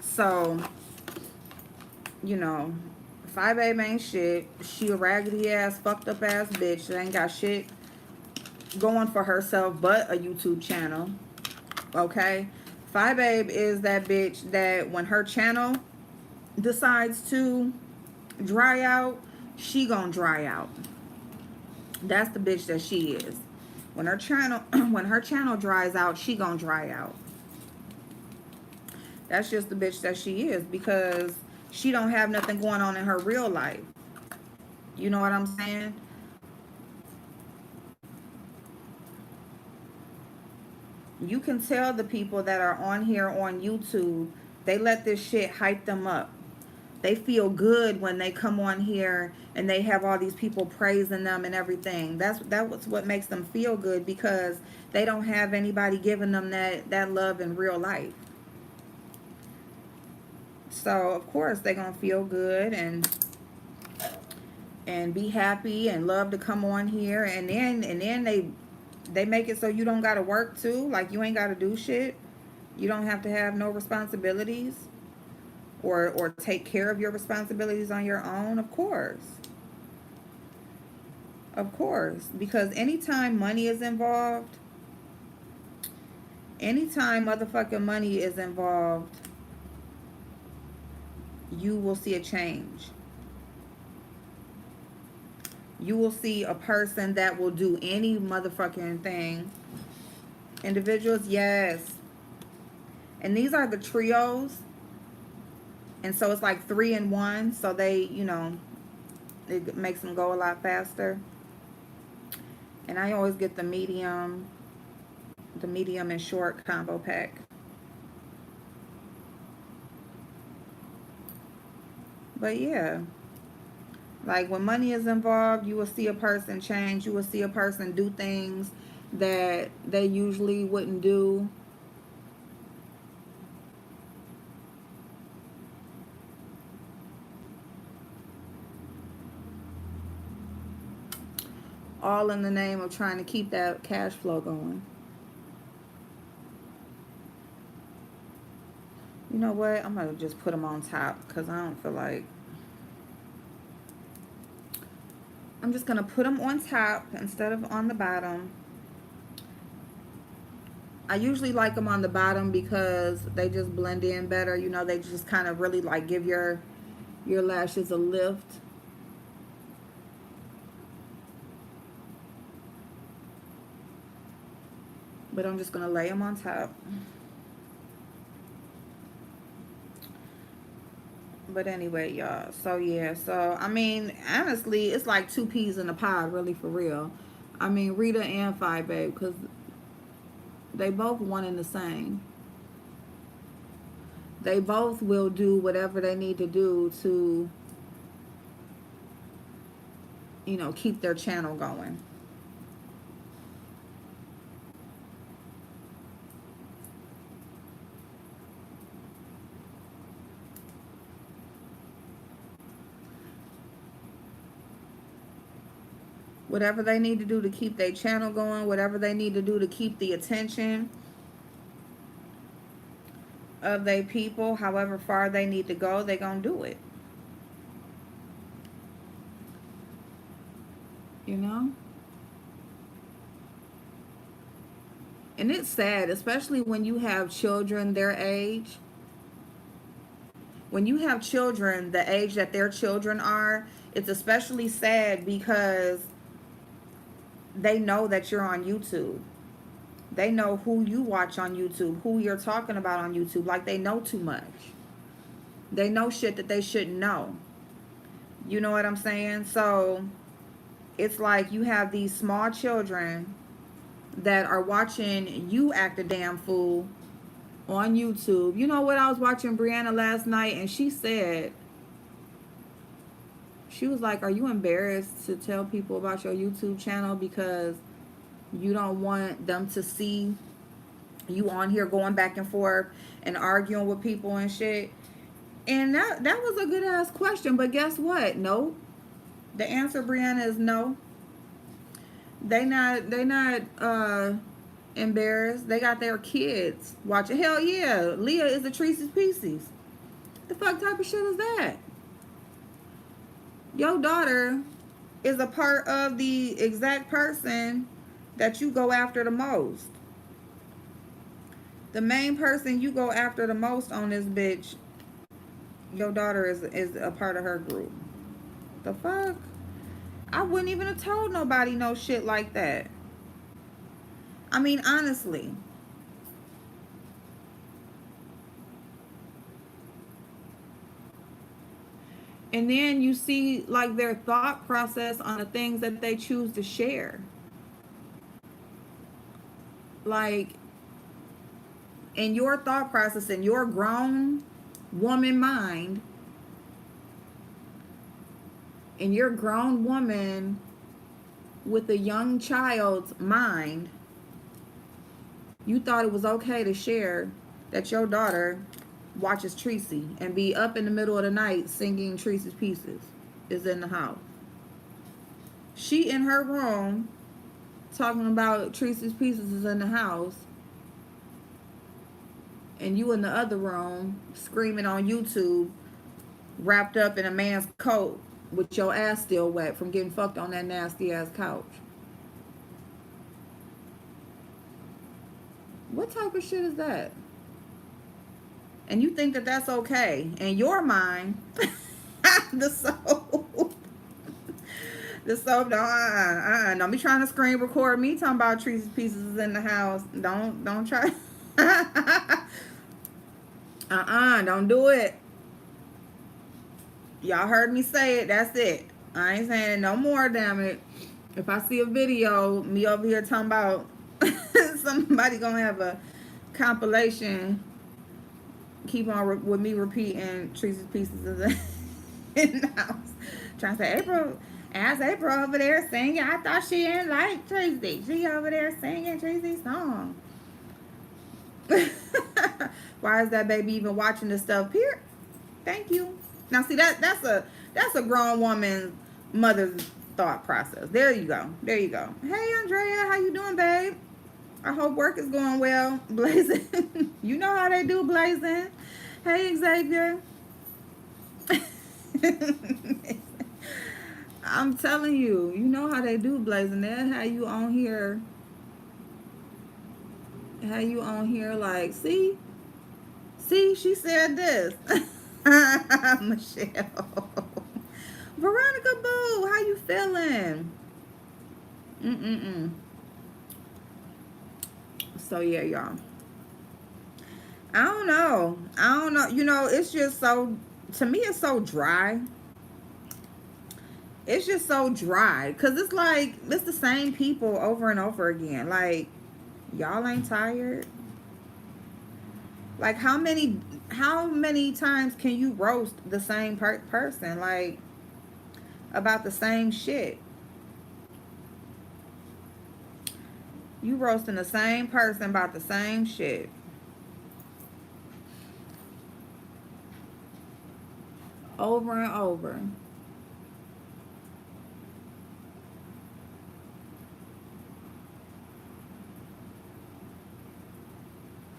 So, you know, 5 Babe ain't shit. She a raggedy ass, fucked up ass bitch that ain't got shit going for herself but a YouTube channel. Okay? 5 Babe is that bitch that when her channel decides to dry out, she gonna dry out. That's the bitch that she is. When her channel dries out, she gonna dry out. That's just the bitch that she is, because she don't have nothing going on in her real life. You know what I'm saying? You can tell the people that are on here on YouTube, they let this shit hype them up. They feel good when they come on here and they have all these people praising them and everything. That's what makes them feel good, because they don't have anybody giving them that love in real life. So of course they're gonna feel good and be happy and love to come on here, and then they make it so you don't gotta work too. Like, you ain't gotta do shit. You don't have to have no responsibilities, or take care of your responsibilities on your own. Of course, because anytime money is involved, anytime motherfucking money is involved, you will see a change. You will see a person that will do any motherfucking thing. Individuals, yes. And these are the trios. And so it's like 3 in 1. So they, it makes them go a lot faster. And I always get the medium and short combo pack. But yeah, like when money is involved, you will see a person change. You will see a person do things that they usually wouldn't do. All in the name of trying to keep that cash flow going. You know what? I'm going to just put them on top because I don't feel like... I'm just going to put them on top instead of on the bottom. I usually like them on the bottom because they just blend in better. They just kind of really like give your lashes a lift. But I'm just going to lay them on top. But anyway, y'all. So, yeah. So, I mean, honestly, it's like 2 peas in a pod, really, for real. I mean, Rita and Fi Babe, because they both one and the same. They both will do whatever they need to do to, keep their channel going. Whatever they need to do to keep their channel going, whatever they need to do to keep the attention of their people, however far they need to go, they gonna do it. And it's sad, especially when you have children their age. When you have children the age that their children are, it's especially sad because they know that you're on YouTube. They know who you watch on YouTube, who you're talking about on YouTube. Like, they know too much. They know shit that they shouldn't know. You know what I'm saying? So it's like you have these small children that are watching you act a damn fool on YouTube. You know what? I was watching Brianna last night and she said, she was like, are you embarrassed to tell people about your YouTube channel because you don't want them to see you on here going back and forth and arguing with people and shit? And that was a good ass question, but guess what? No. The answer, Brianna, is no. They not embarrassed. They got their kids watching. Hell yeah, Leah is the Treese's Pieces. The fuck type of shit is that? Your daughter is a part of the exact person that you go after the most. The main person you go after the most on this bitch, your daughter is a part of her group. The fuck? I wouldn't even have told nobody no shit like that. I mean, honestly. And then you see like their thought process on the things that they choose to share. Like, in your thought process, in your grown woman mind, in your grown woman with a young child's mind, you thought it was okay to share that your daughter watches Tracy and be up in the middle of the night singing Tracy's Pieces is in the house. She in her room talking about Tracy's Pieces is in the house, and you in the other room screaming on YouTube, wrapped up in a man's coat with your ass still wet from getting fucked on that nasty ass couch. What type of shit is that? And you think that that's okay in your mind? the soul The soap don't be trying to screen record me talking about trees pieces in the house. Don't try. Don't do it. Y'all heard me say it. That's it. I ain't saying it no more, damn it. If I see a video, me over here talking about somebody gonna have a compilation, keep on with me repeating Tree's pieces in the house. Trying to say, April, as April over there singing, I thought she didn't like Tracy. She over there singing Tracy's song. Why is that baby even watching this stuff? Here, thank you. Now see that's a grown woman's mother's thought process. There you go. There you go. Hey Andrea, how you doing, babe? I hope work is going well. Blazing. You know how they do, Blazing. Hey Xavier. I'm telling you, you know how they do, Blazing. They'll have you on here. How you on here like, see, she said this. Michelle. Veronica Boo, how you feeling? So yeah, y'all. I don't know. You know, it's just so, to me, it's so dry. It's just so dry. Because it's like, it's the same people over and over again. Like, y'all ain't tired? Like, how many times can you roast the same person? Like, about the same shit. You roasting the same person about the same shit. Over and over.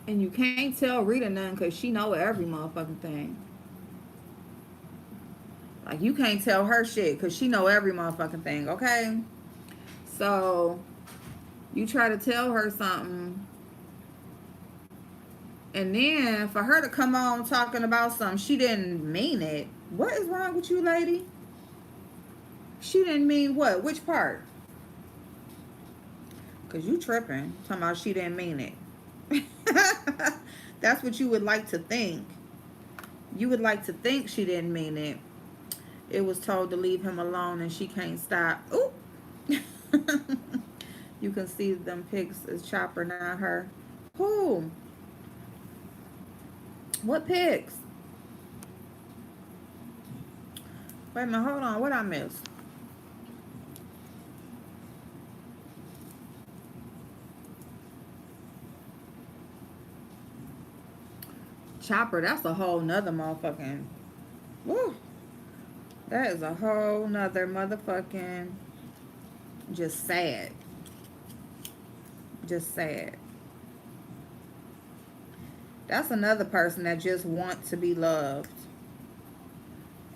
And you can't tell Rita nothing because she know every motherfucking thing. Like, you can't tell her shit because she know every motherfucking thing, okay? So, you try to tell her something, and then for her to come on talking about something, she didn't mean it. What is wrong with you, lady? She didn't mean what? Which part? Because you tripping. Talking about she didn't mean it. That's what you would like to think. You would like to think she didn't mean it. It was told to leave him alone and she can't stop. Ooh. You can see them pics as Chopper, not her. Who? What pics? Wait a minute, hold on. What I missed? Chopper, that's a whole nother motherfucking. Woo. That is a whole nother motherfucking. Just sad. Just sad. That's another person that just wants to be loved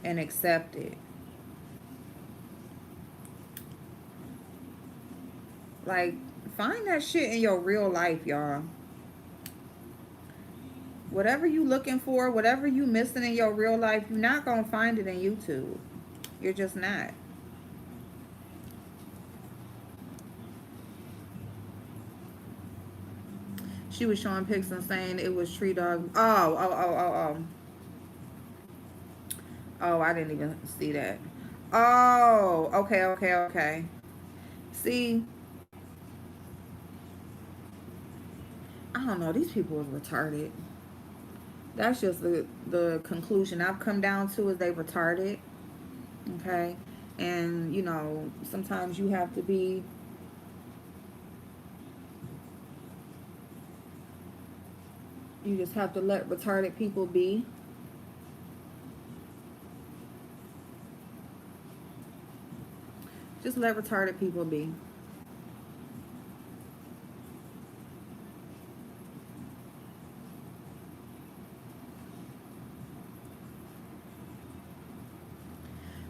and accepted. Like, find that shit in your real life, y'all. Whatever you looking for, whatever you missing in your real life, you're not going to find it in YouTube. You're just not. She was showing pics and saying it was Tree Dog. Oh. Oh, I didn't even see that. Oh, okay. See, I don't know. These people are retarded. That's just the conclusion I've come down to, is they retarded. Okay. And, you know, sometimes you have to be, you just have to let retarded people be. Just let retarded people be.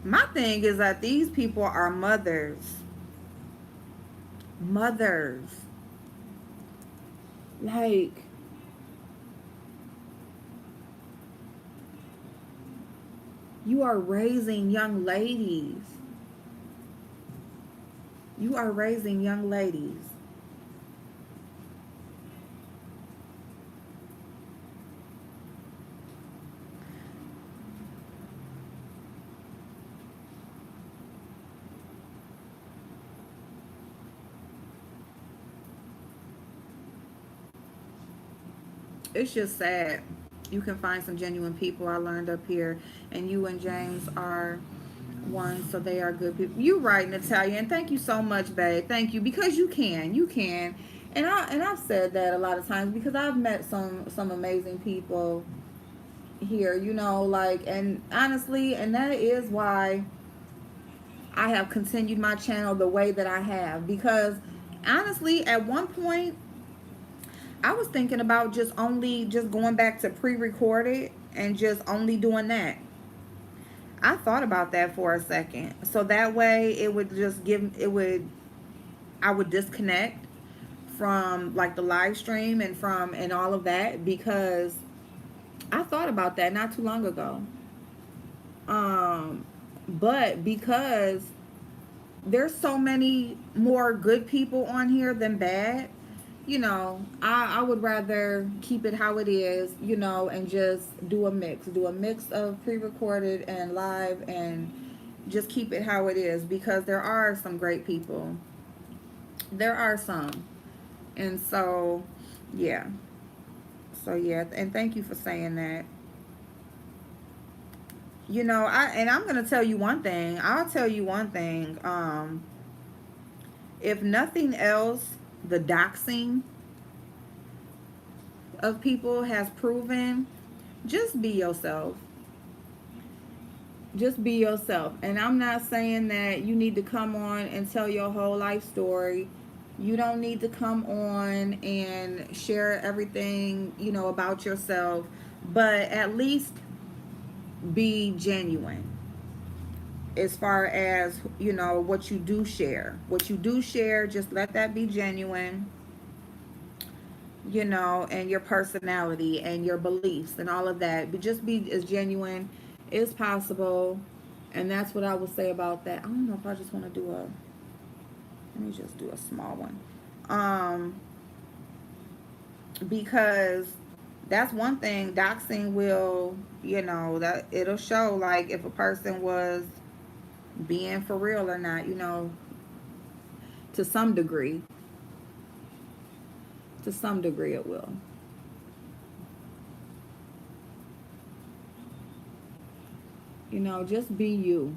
My thing is that these people are mothers. Mothers. Like, you are raising young ladies. You are raising young ladies. It's just sad. You can find some genuine people. I learned up here, and you and James are one, so they are good people. You right, Natalia, and thank you so much, babe. Thank you, because you can, and I've said that a lot of times because I've met some amazing people here, like, and honestly, and that is why I have continued my channel the way that I have, because honestly, at one point I was thinking about just going back to pre-recorded and just only doing that. I thought about that for a second. So that way it would just I would disconnect from like the live stream and all of that, because I thought about that not too long ago. Um but because there's so many more good people on here than bad, I would rather keep it how it is, and just do a mix of pre-recorded and live, and just keep it how it is, because there are some great people. There are some. And so, yeah. So, yeah. And thank you for saying that. I'm going to tell you one thing. I'll tell you one thing. If nothing else, the doxing of people has proven, just be yourself. Just be yourself. And I'm not saying that you need to come on and tell your whole life story. You don't need to come on and share everything, about yourself, but at least be genuine as far as, what you do share. What you do share, just let that be genuine, and your personality and your beliefs and all of that. But just be as genuine as possible. And that's what I would say about that. I don't know if I just want to let me just do a small one. Um, because that's one thing. Doxing will, that it'll show like if a person was being for real or not, to some degree. To some degree it will. Just be you.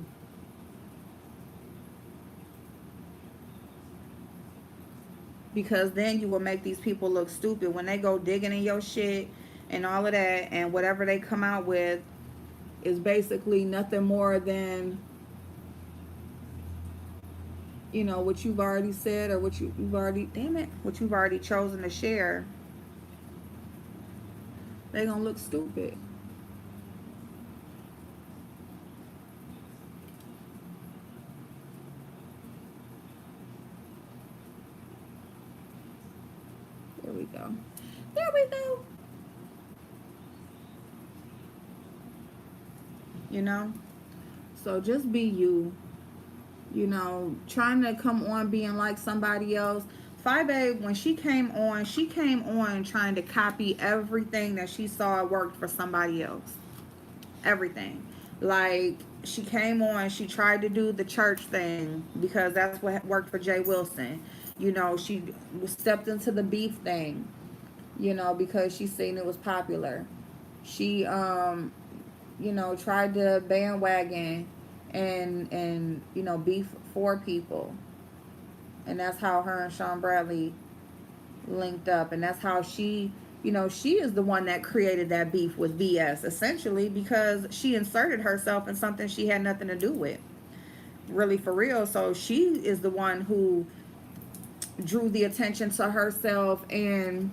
Because then you will make these people look stupid when they go digging in your shit and all of that, and whatever they come out with is basically nothing more than what you've already said, or you've already, damn it, what you've already chosen to share. They gonna look stupid. There we go. There we go. you know so just be you. Trying to come on being like somebody else. Five A, when she came on trying to copy everything that she saw worked for somebody else. Everything. Like, she came on, she tried to do the church thing because that's what worked for Jay Wilson. She stepped into the beef thing, because she seen it was popular. She tried to bandwagon and beef for people. And that's how her and Sean Bradley linked up. And that's how she is the one that created that beef with VS, essentially, because she inserted herself in something she had nothing to do with. Really, for real. So she is the one who drew the attention to herself and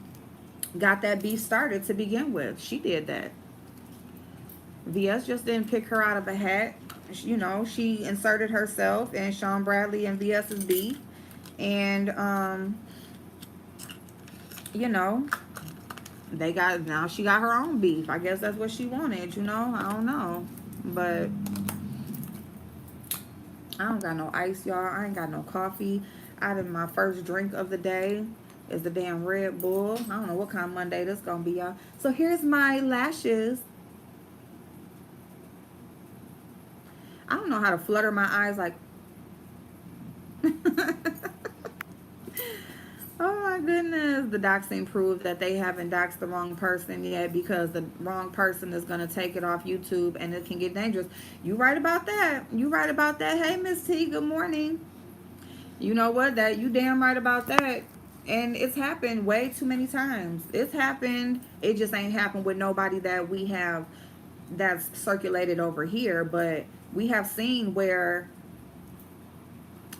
got that beef started to begin with. She did that. VS just didn't pick her out of a hat. She inserted herself in Sean Bradley and VS's beef. And, you know, now she got her own beef. I guess that's what she wanted, I don't know. But I don't got no ice, y'all. I ain't got no coffee. Out of my first drink of the day is the damn Red Bull. I don't know what kind of Monday this gonna be, y'all. So here's my lashes. I don't know how to flutter my eyes like. Oh my goodness. The doxing proved that they haven't doxed the wrong person yet, because the wrong person is going to take it off YouTube and it can get dangerous. You right about that. You right about that. Hey, Miss T, good morning. You know what? That you damn right about that. And it's happened way too many times. It's happened. It just ain't happened with nobody that we have that's circulated over here. But we have seen where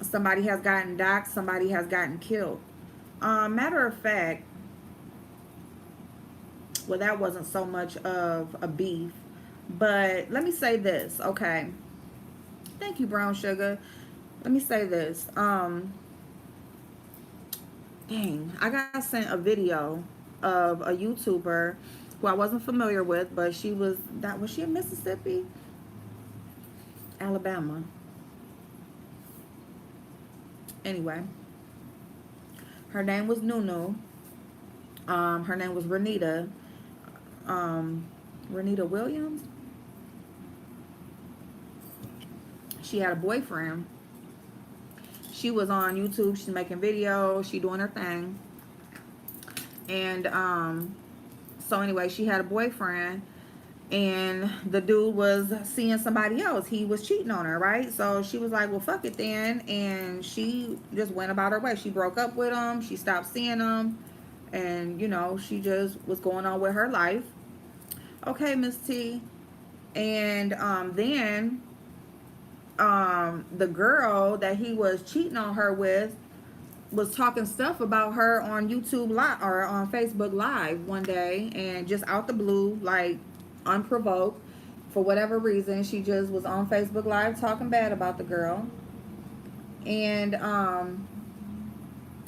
somebody has gotten doxxed, somebody has gotten killed. Matter of fact, well, that wasn't so much of a beef, but let me say this, okay? Thank you, Brown Sugar. Let me say this. Dang, I got sent a video of a YouTuber who I wasn't familiar with, but she was she in Mississippi? Alabama. Anyway, her name was Nunu. Her name was Renita. Renita Williams. She had a boyfriend. She was on YouTube. She's making videos. She doing her thing. And so anyway, she had a boyfriend, and the dude was seeing somebody else. He was cheating on her, right? So she was like, well, fuck it then. And she just went about her way. She broke up with him. She stopped seeing him. And, you know, she just was going on with her life. Okay, Miss T. And then the girl that he was cheating on her with was talking stuff about her on YouTube Live or on Facebook Live one day, and just out the blue, like unprovoked, for whatever reason, she just was on Facebook Live talking bad about the girl. And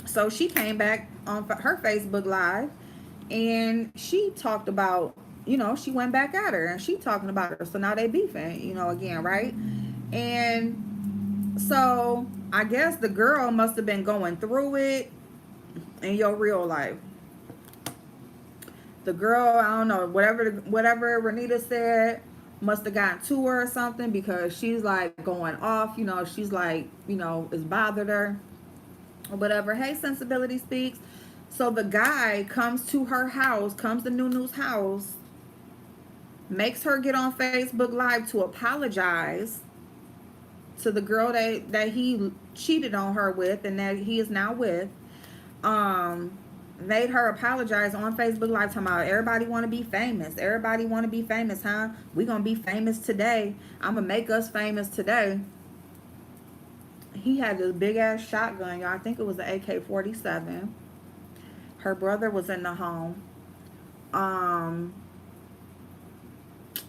so she came back on her Facebook Live, and she talked about, you know, she went back at her and she talking about her. So now they beefing, you know, again, right? And so I guess the girl must have been going through it in your real life. The girl, I don't know, whatever Renita said must have gotten to her or something, because she's like going off, you know, she's like, you know, it's bothered her or whatever. Hey, Sensibility Speaks. So the guy comes to her house, comes to Nunu's house, makes her get on Facebook Live to apologize to the girl that he cheated on her with and that he is now with. Made her apologize on Facebook Live, talking about everybody want to be famous. Everybody want to be famous, huh? We gonna be famous today. I'm gonna make us famous today. He had this big ass shotgun, y'all. I think it was an AK-47. Her brother was in the home.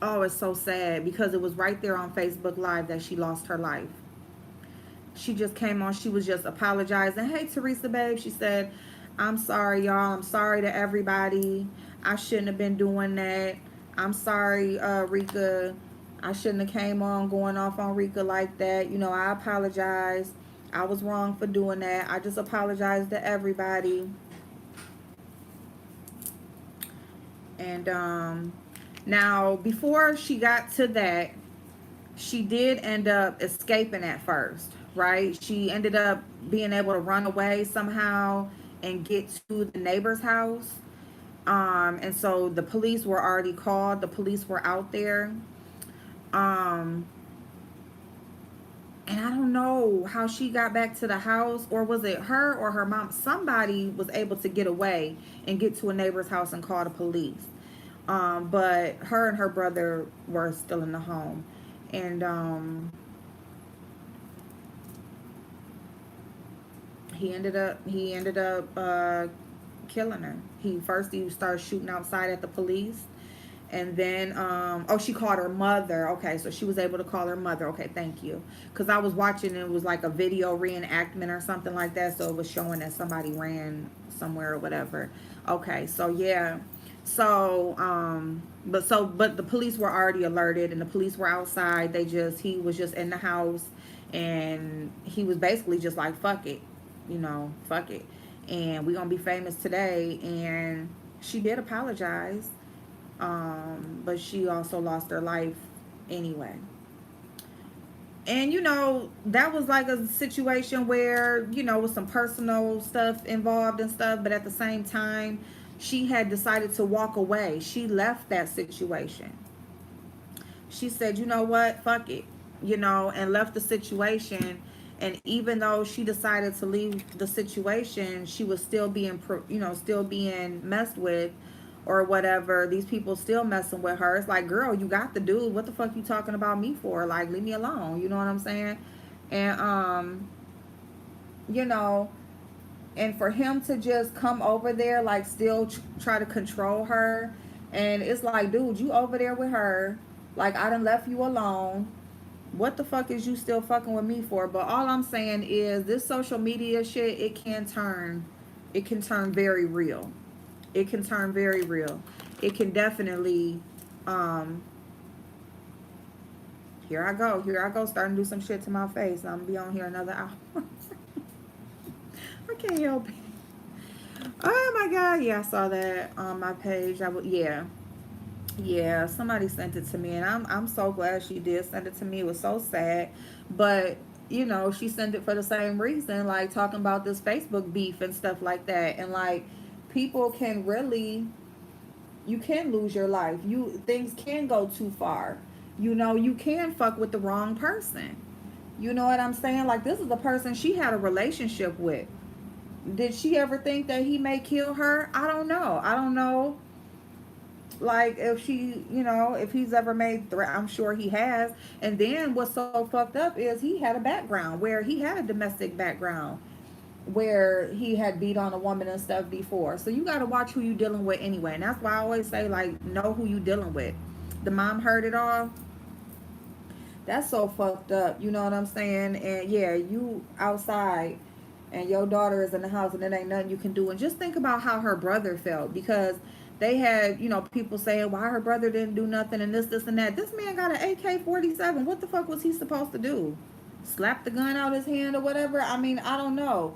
Oh, it's so sad, because it was right there on Facebook Live that she lost her life. She just came on. She was just apologizing. Hey, Teresa, babe. She said, I'm sorry, y'all. I'm sorry to everybody. I shouldn't have been doing that. I'm sorry, Rika. I shouldn't have came on going off on Rika like that. You know, I apologize. I was wrong for doing that. I just apologize to everybody. And now, before she got to that, she did end up escaping at first, right? She ended up being able to run away somehow and get to the neighbor's house. And so the police were already called. The police were out there. And I don't know how she got back to the house, or was it her or her mom? Somebody was able to get away and get to a neighbor's house and call the police. But her and her brother were still in the home. And he ended up killing her. He started shooting outside at the police. And then oh, she called her mother. Okay, so she was able to call her mother. Okay, thank you. Because I was watching, it was like a video reenactment or something like that, so it was showing that somebody ran somewhere or whatever. Okay, so yeah. So but the police were already alerted, and the police were outside. He was just in the house, and he was basically just like, fuck it, fuck it. And we gonna be famous today. And she did apologize. But she also lost her life anyway. And that was like a situation where, with some personal stuff involved and stuff, but at the same time, she had decided to walk away. She left that situation. She said, you know what, fuck it, and left the situation. And even though she decided to leave the situation, she was still being, still being messed with or whatever. These people still messing with her. It's like, girl, you got the dude. What the fuck you talking about me for? Like, leave me alone. You know what I'm saying? And, you know, and for him to just come over there, like, still try to control her. And it's like, dude, you over there with her. Like, I done left you alone. What the fuck is you still fucking with me for? But all I'm saying is this social media shit, it can turn very real. It can turn very real. It can definitely, um, here I go, starting to do some shit to my face. I'm gonna be on here another hour. I can't help it. Oh my god, yeah, I saw that on my page. Yeah, somebody sent it to me, and I'm so glad she did send it to me. It was so sad, but she sent it for the same reason, like talking about this Facebook beef and stuff like that, and like people can really, you can lose your life. Things can go too far. You can fuck with the wrong person. You know what I'm saying? Like, this is the person she had a relationship with. Did she ever think that he may kill her? I don't know. I don't know, like, if she, if he's ever made threat. I'm sure he has. And then what's so fucked up is he had a background where he had a domestic background where he had beat on a woman and stuff before. So you got to watch who you dealing with anyway. And that's why I always say, like, know who you dealing with. The mom heard it all. That's so fucked up. You know what I'm saying? And yeah, you outside and your daughter is in the house and there ain't nothing you can do. And just think about how her brother felt, because they had, people saying why her brother didn't do nothing and this and that. This man got an AK-47. What the fuck was he supposed to do? Slap the gun out his hand or whatever? I mean, I don't know.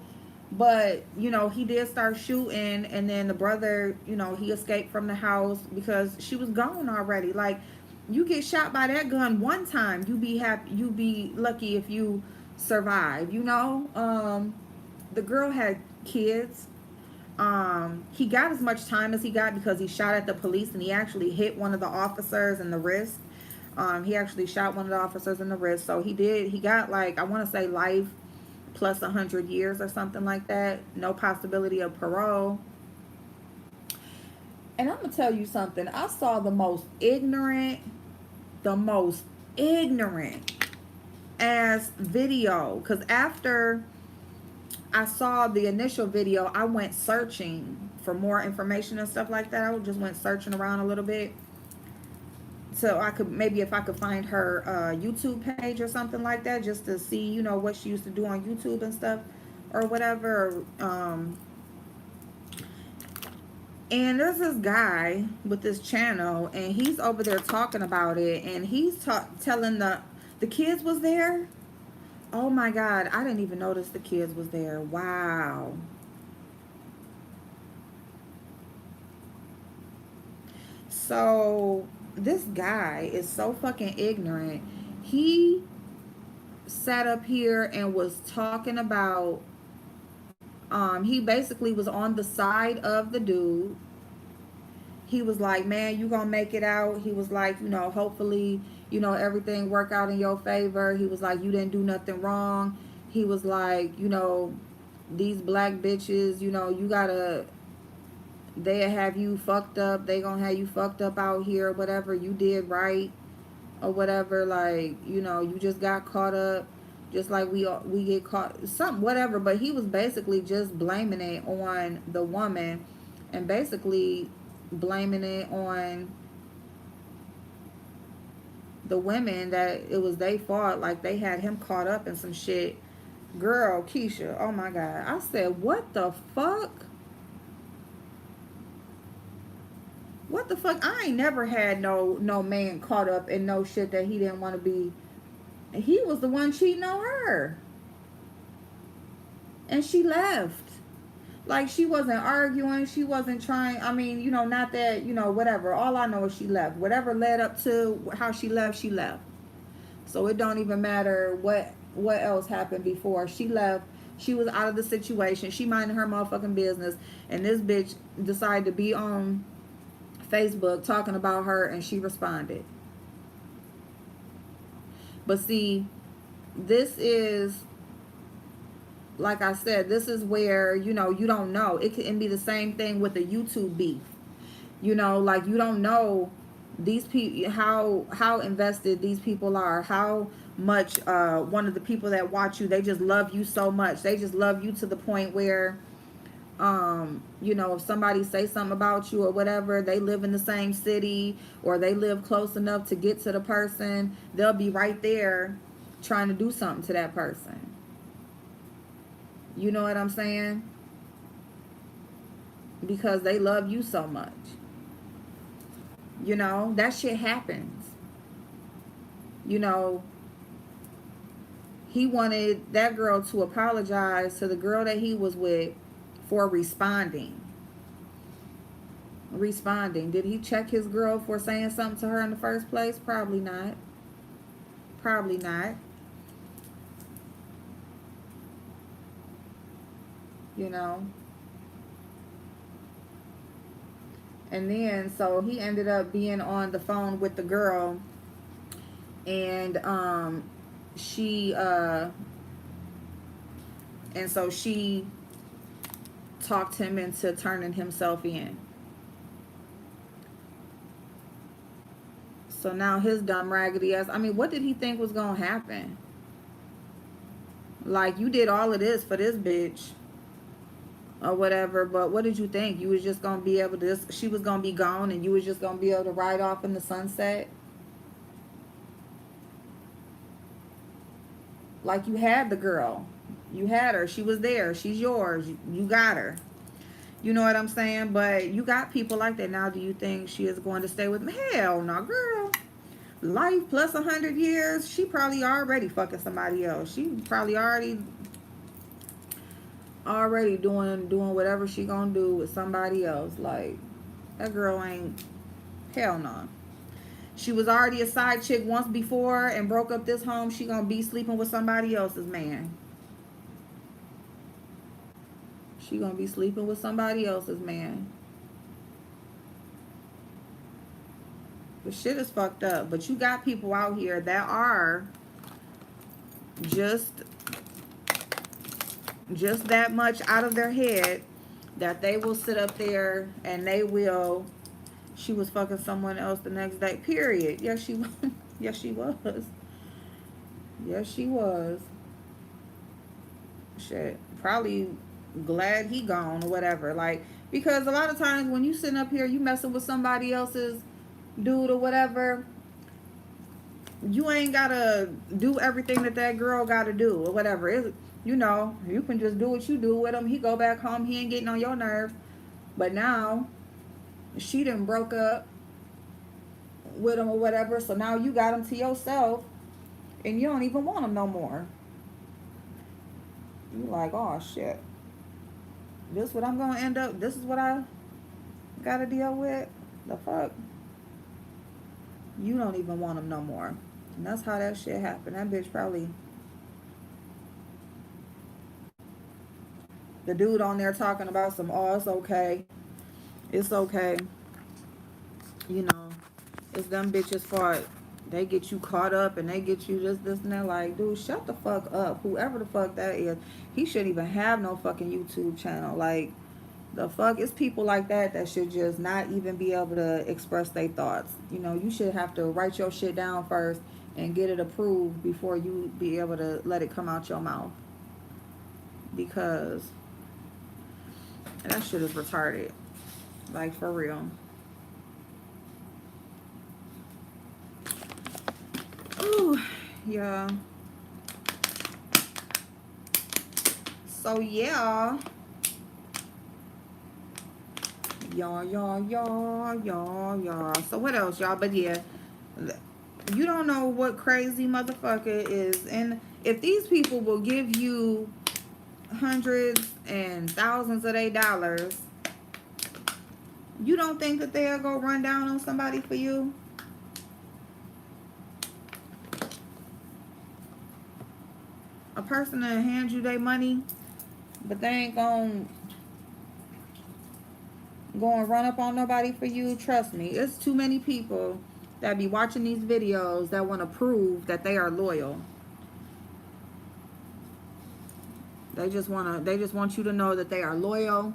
But, he did start shooting, and then the brother, he escaped from the house because she was gone already. Like, you get shot by that gun one time, you be lucky if you survive. The girl had kids. He got as much time as he got because he shot at the police, and he actually hit one of the officers in the wrist. He actually shot one of the officers in the wrist. So he got, like, I want to say life plus 100 years or something like that. No possibility of parole. And I'm going to tell you something. I saw the most ignorant ass video. Because after I saw the initial video, I went searching for more information and stuff like that. I just went searching around a little bit. So I could, maybe if I could find her YouTube page or something like that, just to see, what she used to do on YouTube and stuff or whatever. And there's this guy with this channel, and he's over there talking about it, and he's telling the kids was there. Oh my God, I didn't even notice the kids was there. Wow. So this guy is so fucking ignorant. He sat up here and was talking about, he basically was on the side of the dude. He was like, man, you gonna make it out. He was like, hopefully, everything work out in your favor. He was like, you didn't do nothing wrong. He was like, these black bitches, you gotta, they have you fucked up. They gonna have you fucked up out here, whatever. You did right or whatever. Like, you just got caught up, just like we get caught, something, whatever. But he was basically just blaming it on the woman, and basically blaming it on the women, that it was their fault, like they had him caught up in some shit. Girl, Keisha, oh my God. I said, what the fuck? What the fuck? I ain't never had no man caught up in no shit that he didn't want to be. He was the one cheating on her. And she left. Like, she wasn't arguing. She wasn't trying. I mean, you know, not that, you know, whatever. All I know is she left. Whatever led up to how she left, she left. So it don't even matter what else happened before. She left. She was out of the situation. She minded her motherfucking business. And this bitch decided to be on Facebook talking about her, and she responded. But see, this is, like I said, this is where, you know, you don't know. It can be the same thing with the YouTube beef. You know, like, you don't know these people, how invested these people are, how much one of the people that watch you, they just love you so much. They just love you to the point where, you know, if somebody say something about you or whatever, they live in the same city or they live close enough to get to the person, they'll be right there trying to do something to that person. You know what I'm saying? Because they love you so much. You know, that shit happens. You know, he wanted that girl to apologize to the girl that he was with for responding. Did he check his girl for saying something to her in the first place? Probably not. Probably not. You know. And then, so he ended up being on the phone with the girl, and she and so she talked him into turning himself in. So now his dumb raggedy ass, I mean, what did he think was gonna happen? Like, you did all of this for this bitch or whatever, but what did you think? You was just gonna be able to, she was gonna be gone and you was just gonna be able to ride off in the sunset? Like, you had the girl. You had her. She was there. She's yours. You got her. You know what I'm saying? But you got people like that now. Do you think she is going to stay with me? Hell no, girl. Life plus 100 years. She probably already fucking somebody else. She probably already doing whatever she gonna do with somebody else. Like, that girl ain't, hell no. She was already a side chick once before and broke up this home. She gonna be sleeping with somebody else's man. She gonna be sleeping with somebody else's man. The shit is fucked up. But you got people out here that are just that much out of their head that they will sit up there and they will, she was fucking someone else the next day, period. Yes, she was. Yes, she was. Yes, she was. Shit. Probably glad he gone or whatever. Like, because a lot of times when you sitting up here, you messing with somebody else's dude or whatever, you ain't gotta do everything that girl gotta do or whatever. You know, you can just do what you do with him. He go back home, he ain't getting on your nerves. But now she done broke up with him or whatever, so now you got him to yourself and you don't even want him no more. You like, oh shit, this what I'm gonna end up, this is what I gotta deal with? The fuck? You don't even want him no more. And that's how that shit happened. That bitch probably, the dude on there talking about some, oh, it's okay. It's okay. You know, it's them bitches' fault. They get you caught up and they get you this, and that. Like, dude, shut the fuck up. Whoever the fuck that is, he shouldn't even have no fucking YouTube channel. Like, the fuck? It's people like that should just not even be able to express their thoughts. You know, you should have to write your shit down first and get it approved before you be able to let it come out your mouth. Because that shit is retarded. Like, for real. Ooh, yeah. So, yeah. Y'all. So, what else, y'all? But, yeah. You don't know what crazy motherfucker is. And if these people will give you hundreds and thousands of their dollars, you don't think that they'll go run down on somebody for you? A person that hands you their money, but they ain't gonna go and run up on nobody for you. Trust me, it's too many people that be watching these videos that want to prove that they are loyal. They just want you to know that they are loyal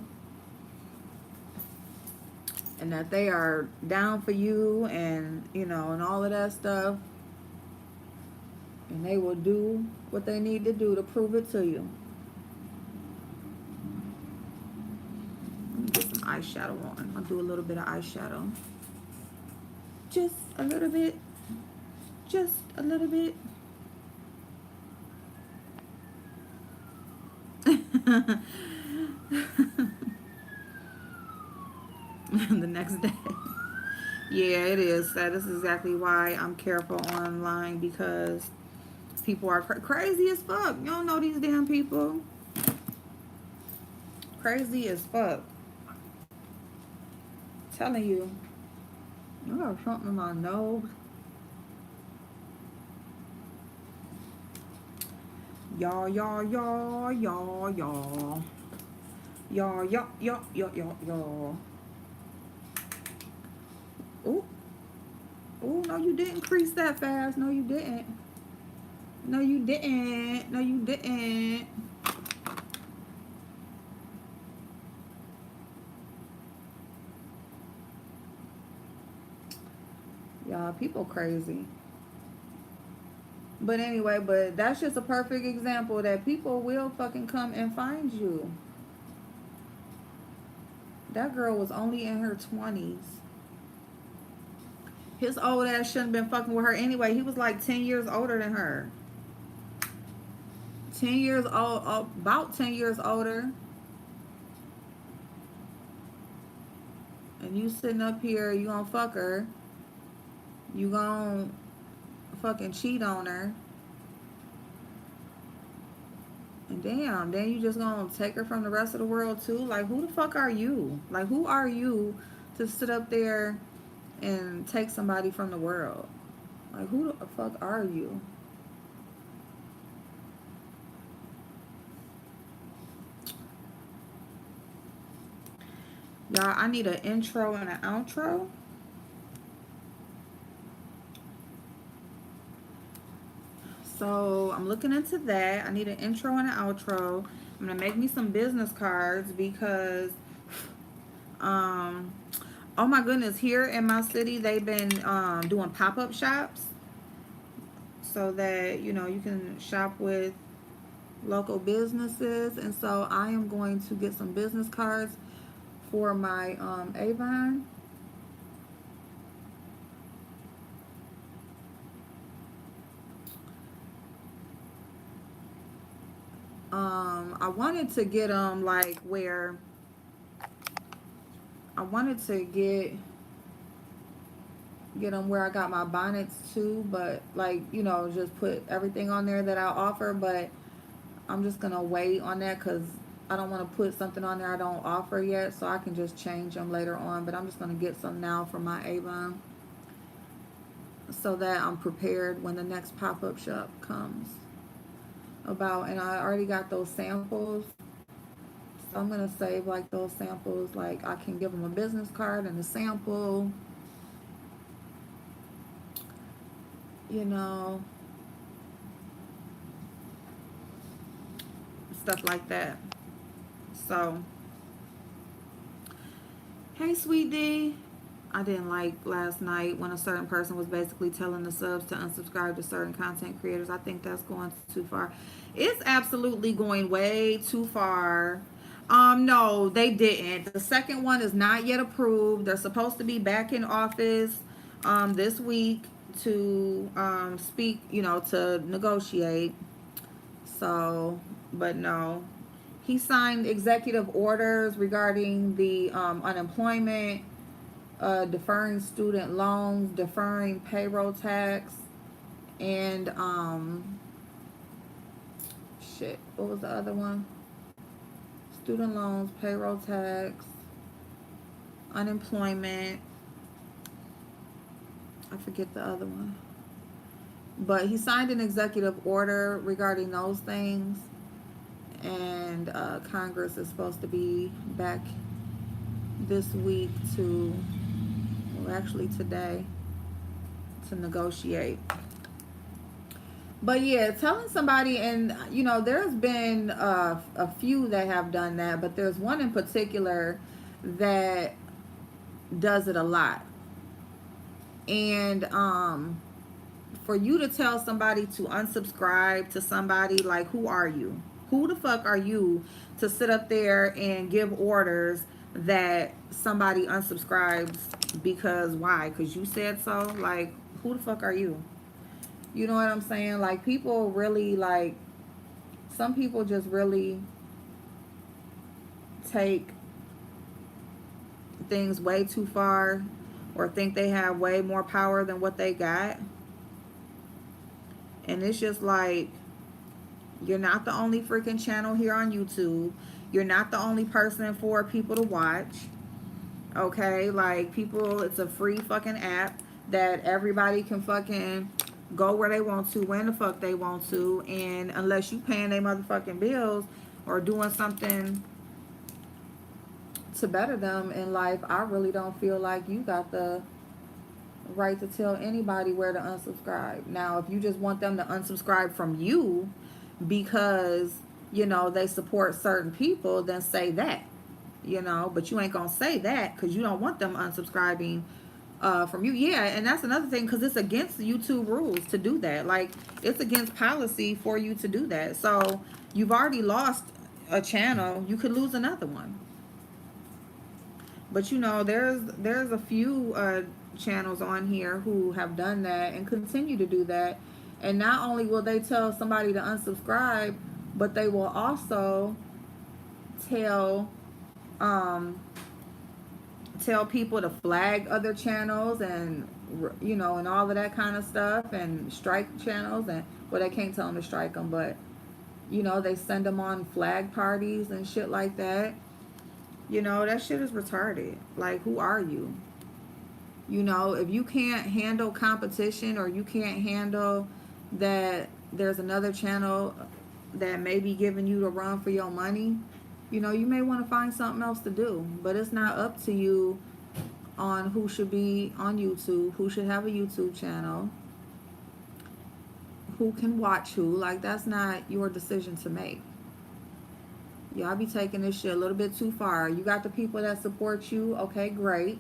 and that they are down for you, and you know, and all of that stuff. And they will do what they need to do to prove it to you. Let me get some eyeshadow on. I'll do a little bit of eyeshadow. Just a little bit. Just a little bit. The next day. Yeah, it is. This is exactly why I'm careful online, because people are crazy as fuck. You don't know these damn people. Crazy as fuck. I'm telling you. I got something in my nose. Y'all. Ooh. Ooh, no, you didn't crease that fast. No, you didn't. No, you didn't. No, you didn't. Y'all, people crazy. But anyway, but that's just a perfect example that people will fucking come and find you. That girl was only in her 20s. His old ass shouldn't have been fucking with her anyway. He was like 10 years older than her. 10 years old, about 10 years older. And you sitting up here, you gonna fuck her. You gonna fucking cheat on her. And damn, then you just gonna take her from the rest of the world too? Like, who the fuck are you? Like, who are you to sit up there and take somebody from the world? Like, who the fuck are you? Y'all, I need an intro and an outro. So I'm looking into that. I need an intro and an outro. I'm gonna make me some business cards because oh my goodness, here in my city they've been doing pop-up shops so that, you know, you can shop with local businesses. And so I am going to get some business cards for my Avon. I wanted to get them like where I wanted to get them where I got my bonnets too, but like, you know, just put everything on there that I offer. But I'm just gonna wait on that because I don't want to put something on there I don't offer yet, so I can just change them later on. But I'm just gonna get some now for my Avon so that I'm prepared when the next pop-up shop comes about. And I already got those samples, so I'm gonna save like those samples. Like, I can give them a business card and a sample, you know, stuff like that. So, hey, sweet D. I didn't like last night when a certain person was basically telling the subs to unsubscribe to certain content creators. I think that's going too far. It's absolutely going way too far. No, they didn't. The second one is not yet approved. They're supposed to be back in office this week to speak, you know, to negotiate. So, but no. He signed executive orders regarding the unemployment, deferring student loans, deferring payroll tax, and shit, what was the other one? student loans, payroll tax, unemployment. I forget the other one. But he signed an executive order regarding those things. And Congress is supposed to be back this week to, well, actually today, to negotiate. But yeah, telling somebody, and you know, there's been a few that have done that, but there's one in particular that does it a lot. And for you to tell somebody to unsubscribe to somebody, like, who are you? Who the fuck are you to sit up there and give orders that somebody unsubscribes because why? Because you said so? Like, who the fuck are you? You know what I'm saying? Like, people really, like, some people just really take things way too far or think they have way more power than what they got. And it's just like, you're not the only freaking channel here on YouTube. You're not the only person for people to watch. Okay? Like, people, it's a free fucking app that everybody can fucking go where they want to, when the fuck they want to. And unless you paying their motherfucking bills or doing something to better them in life, I really don't feel like you got the right to tell anybody where to unsubscribe. Now, if you just want them to unsubscribe from you because, you know, they support certain people, then say that, you know. But you ain't gonna say that because you don't want them unsubscribing from you. Yeah, and that's another thing, because it's against YouTube rules to do that. Like, it's against policy for you to do that. So you've already lost a channel. You could lose another one. But you know, there's a few channels on here who have done that and continue to do that. And not only will they tell somebody to unsubscribe, but they will also tell tell people to flag other channels, and you know, and all of that kind of stuff, and strike channels. And well, they can't tell them to strike them, but you know, they send them on flag parties and shit like that. You know, that shit is retarded. Like, who are you? You know, if you can't handle competition, or you can't handle that there's another channel that may be giving you the run for your money, you know, you may want to find something else to do. But it's not up to you on who should be on YouTube, who should have a YouTube channel, who can watch who. Like, that's not your decision to make. Y'all be taking this shit a little bit too far. You got the people that support you, okay, great.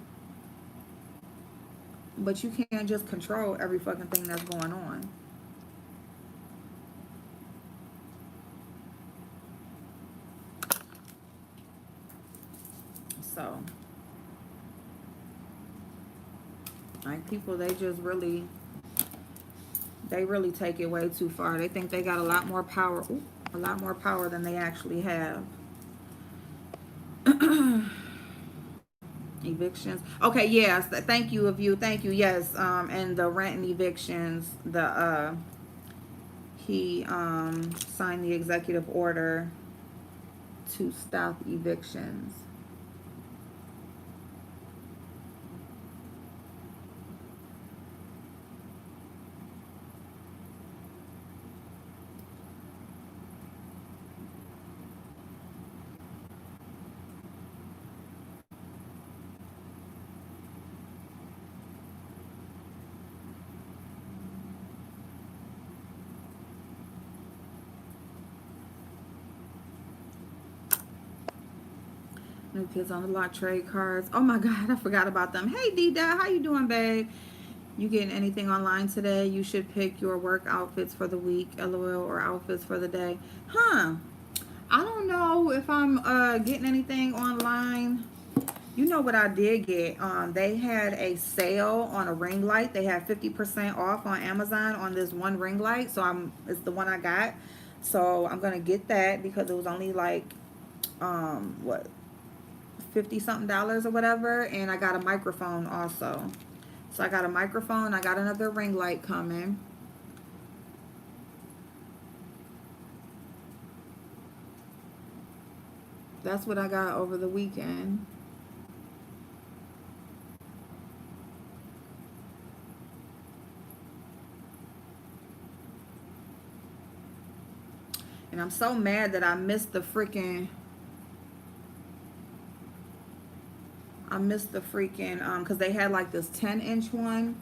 But you can't just control every fucking thing that's going on. So, like, people, they just really, they really take it way too far. They think they got a lot more power, a lot more power than they actually have. Evictions. Okay, yes. Thank you, of you. Thank you. Yes. And the rent and evictions. He signed the executive order to stop evictions. New kids on the block trade cards. Oh my God, I forgot about them. Hey D-Dot, how you doing, babe? You getting anything online today? You should pick your work outfits for the week, LOL, or outfits for the day. Huh. I don't know if I'm getting anything online. You know what I did get? They had a sale on a ring light. They had 50% off on Amazon on this one ring light. So it's the one I got. So I'm gonna get that because it was only like what, 50 something dollars or whatever. And I got a microphone also. So I got a microphone, I got another ring light coming. That's what I got over the weekend. And I'm so mad that I missed the freaking because they had like this 10-inch one,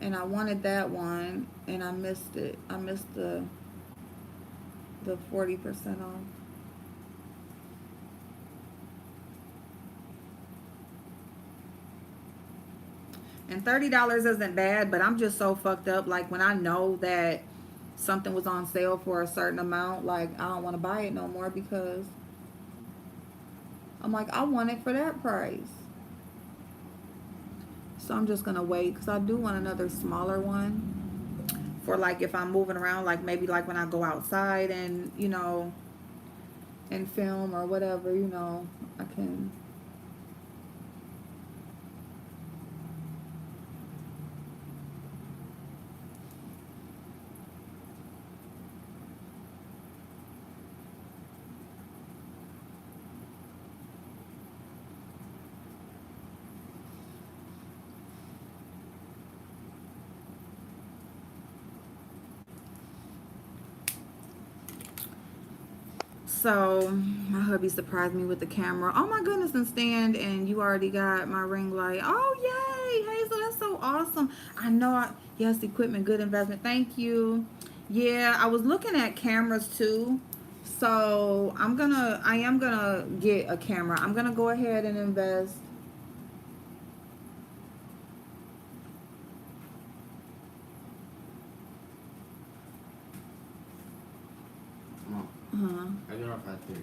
and I wanted that one, and I missed it. I missed the 40% off. And $30 isn't bad, but I'm just so fucked up. Like when I know that something was on sale for a certain amount, like I don't want to buy it no more because I'm like, I want it for that price. So I'm just gonna wait because I do want another smaller one for like if I'm moving around, like maybe like when I go outside and and film or whatever, I can. So my hubby surprised me with the camera. Oh my goodness, and stand, and you already got my ring light. Oh yay, Hazel, that's so awesome. I know. Yes, equipment, good investment. Thank you. Yeah, I was looking at cameras too. So I am gonna get a camera. I'm gonna go ahead and invest. Huh? I get off at 3.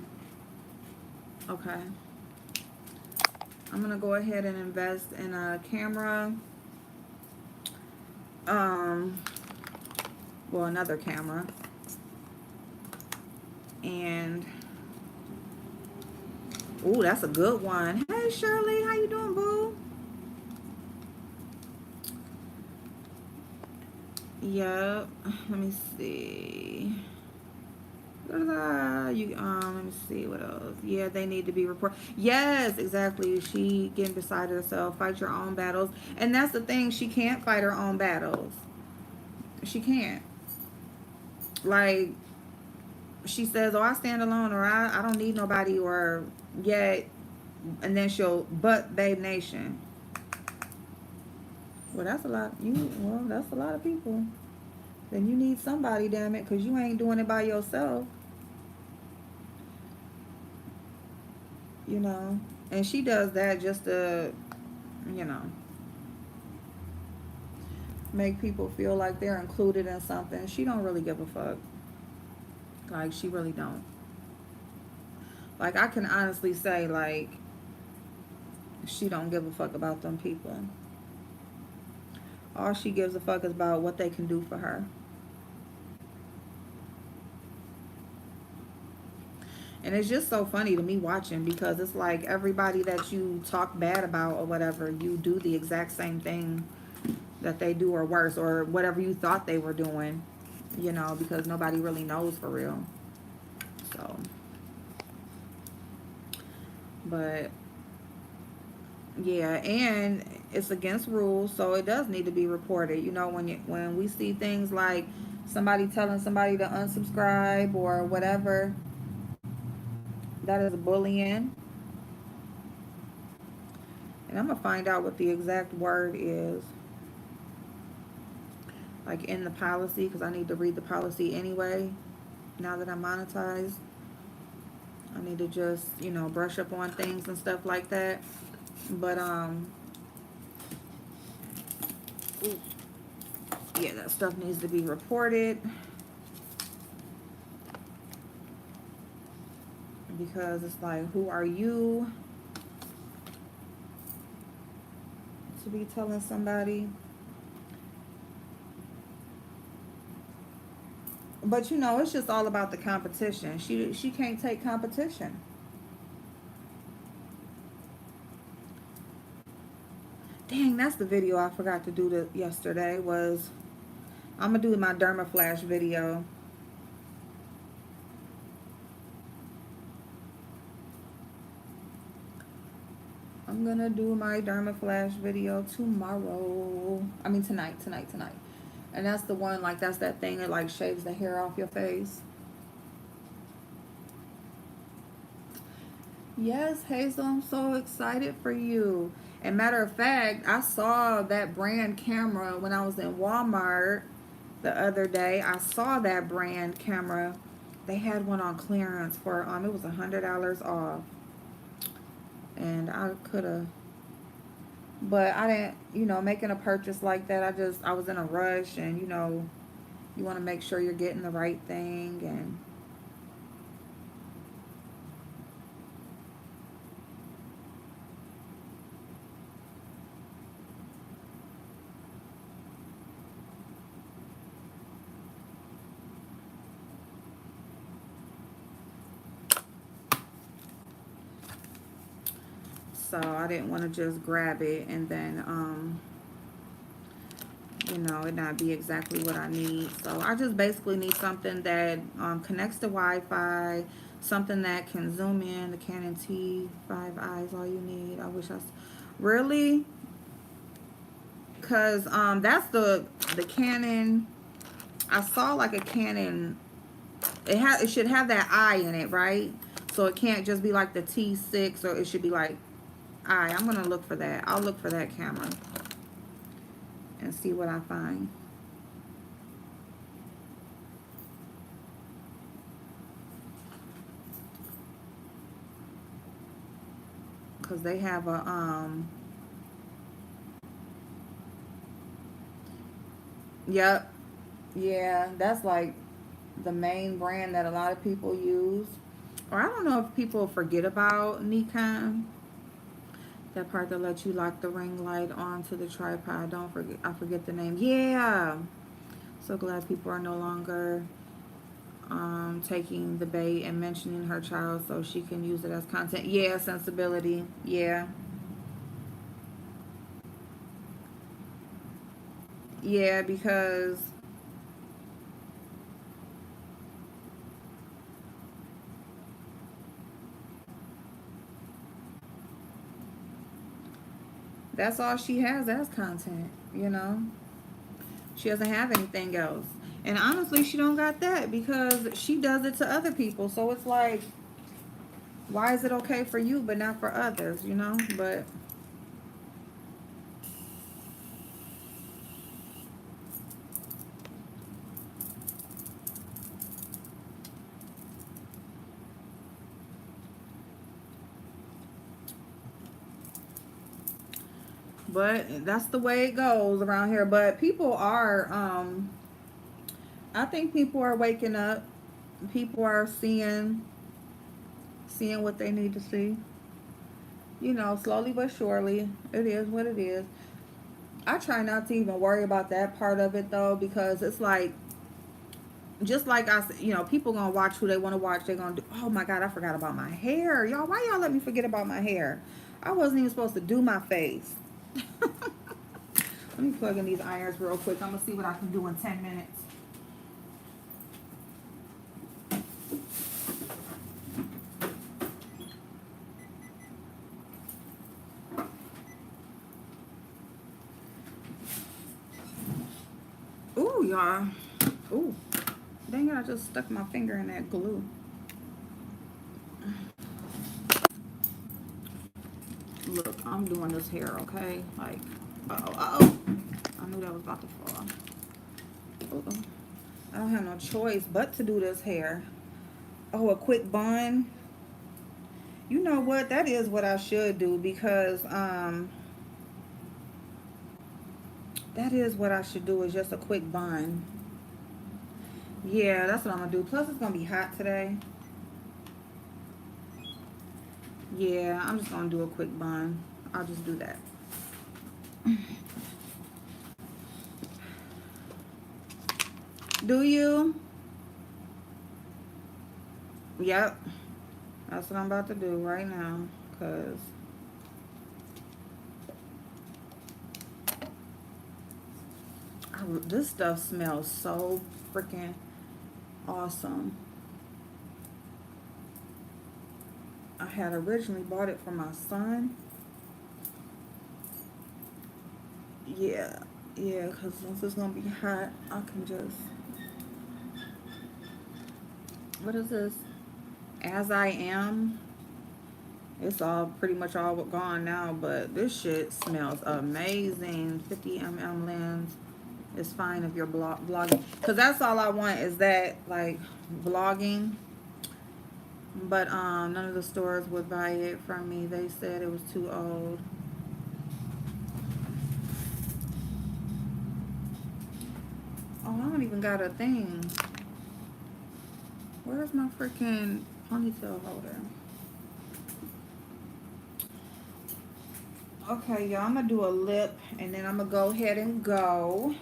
Okay. I'm gonna go ahead and invest in a camera. Um, well, another camera. And ooh, that's a good one. Hey Shirley, how you doing, boo? Yep. Let me see. Let me see what else. Yeah, they need to be reported. Yes, exactly. She getting beside herself. Fight your own battles. And that's the thing, she can't fight her own battles. She can't. Like she says, oh, I stand alone, or I don't need nobody, or yet, and then she'll but Babe Nation. Well, that's a lot. Well, that's a lot of people. Then you need somebody, damn it, because you ain't doing it by yourself. You know. And she does that just to, you know, make people feel like they're included in something. She don't really give a fuck. Like she really don't. Like I can honestly say, like, she don't give a fuck about them people. All she gives a fuck is about what they can do for her. And it's just so funny to me watching because it's like everybody that you talk bad about or whatever, you do the exact same thing that they do or worse or whatever you thought they were doing, because nobody really knows for real. So, but yeah, and it's against rules, so it does need to be reported. When we see things like somebody telling somebody to unsubscribe or whatever, that is bullying. And I'm gonna find out what the exact word is, like in the policy, because I need to read the policy anyway. Now that I'm monetized, I need to just brush up on things and stuff like that. But yeah, that stuff needs to be reported because it's like, who are you to be telling somebody? But it's just all about the competition. She can't take competition. Dang, that's the video I forgot to do yesterday. Was I'm gonna do my Derma Flash video. I'm gonna do my dermaflash video tomorrow. I mean tonight. And that's the one, like, that's that thing that like shaves the hair off your face. Yes, Hazel, I'm so excited for you. And matter of fact, I saw that brand camera when I was in Walmart the other day. I saw that brand camera. They had one on clearance for it was $100 off. And I could have, but I didn't, making a purchase like that. I was in a rush, and you want to make sure you're getting the right thing. And so I didn't want to just grab it and then, it not be exactly what I need. So I just basically need something that connects to Wi-Fi, something that can zoom in. The Canon T5i, all you need. I wish really, because that's the Canon. I saw like a Canon. It should have that eye in it, right? So it can't just be like the T6, or it should be like eye. I'm gonna look for that. I'll look for that camera and see what I find. Cause they have a yep, yeah, that's like the main brand that a lot of people use. Or I don't know if people forget about Nikon. That part that lets you lock the ring light onto the tripod. Don't forget, I forget the name. Yeah. So glad people are no longer taking the bait and mentioning her child so she can use it as content. Yeah, sensibility. Yeah. Yeah, because that's all she has as content. She doesn't have anything else. And honestly, she don't got that because she does it to other people. So it's like, why is it okay for you but not for others? But that's the way it goes around here. But people are, I think people are waking up. People are seeing what they need to see. Slowly but surely. It is what it is. I try not to even worry about that part of it though, because it's like, just like I said, people gonna watch who they want to watch. They're gonna do. Oh my God, I forgot about my hair, y'all. Why y'all let me forget about my hair? I wasn't even supposed to do my face. Let me plug in these irons real quick. I'm gonna see what I can do in 10 minutes. Ooh, y'all. Ooh, dang it! I just stuck my finger in that glue. Look, I'm doing this hair, okay? Like, uh-oh. I knew that was about to fall. Uh-oh. I don't have no choice but to do this hair. Oh, a quick bun. You know what? That is what I should do, because that is what I should do, is just a quick bun. Yeah, that's what I'm gonna do. Plus, it's gonna be hot today. Yeah, I'm just gonna do a quick bun. I'll just do that. Do you? Yep. That's what I'm about to do right now. Because this stuff smells so freaking awesome. I had originally bought it for my son. Yeah, yeah, because since it's gonna be hot, I can just, what is this? As I Am. It's all pretty much all gone now, but this shit smells amazing. 50 ml lens. It's fine if you're vlogging, because that's all I want is that, like, vlogging. But none of the stores would buy it from me. They said it was too old. Oh, I don't even got a thing. Where's my freaking ponytail holder? Okay, y'all, I'm gonna do a lip and then I'm gonna go ahead and go.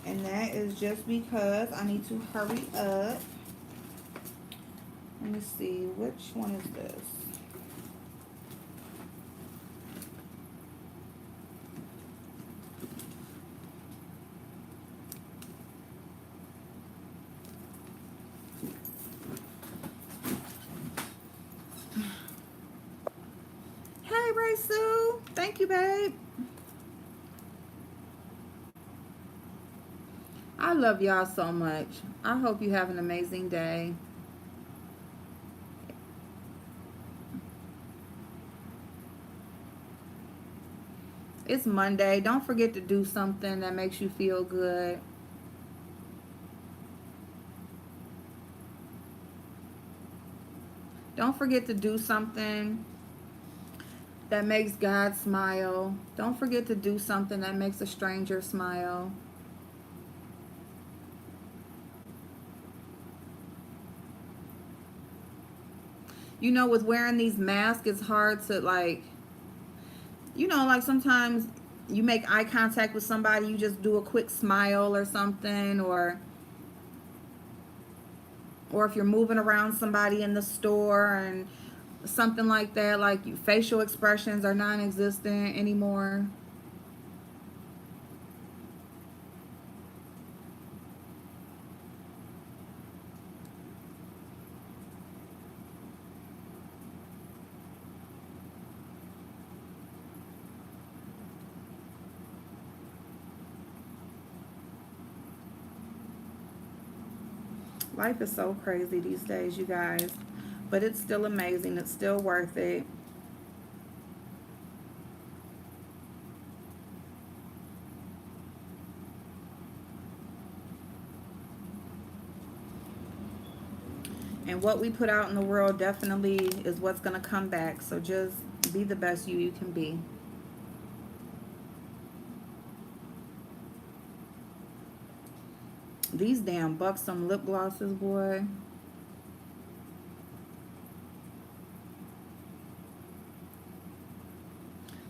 And that is just because I need to hurry up. Let me see, which one is this? Hey, Ray Sue. Thank you, babe. I love y'all so much. I hope you have an amazing day. It's Monday. Don't forget to do something that makes you feel good. Don't forget to do something that makes God smile. Don't forget to do something that makes a stranger smile. You know, with wearing these masks, it's hard to, like, you know, like sometimes you make eye contact with somebody, you just do a quick smile or something, or if you're moving around somebody in the store and something like that, like facial expressions are non-existent anymore. Life is so crazy these days, you guys, but it's still amazing. It's still worth it. And what we put out in the world definitely is what's going to come back. So just be the best you can be. These damn Buxom lip glosses, boy.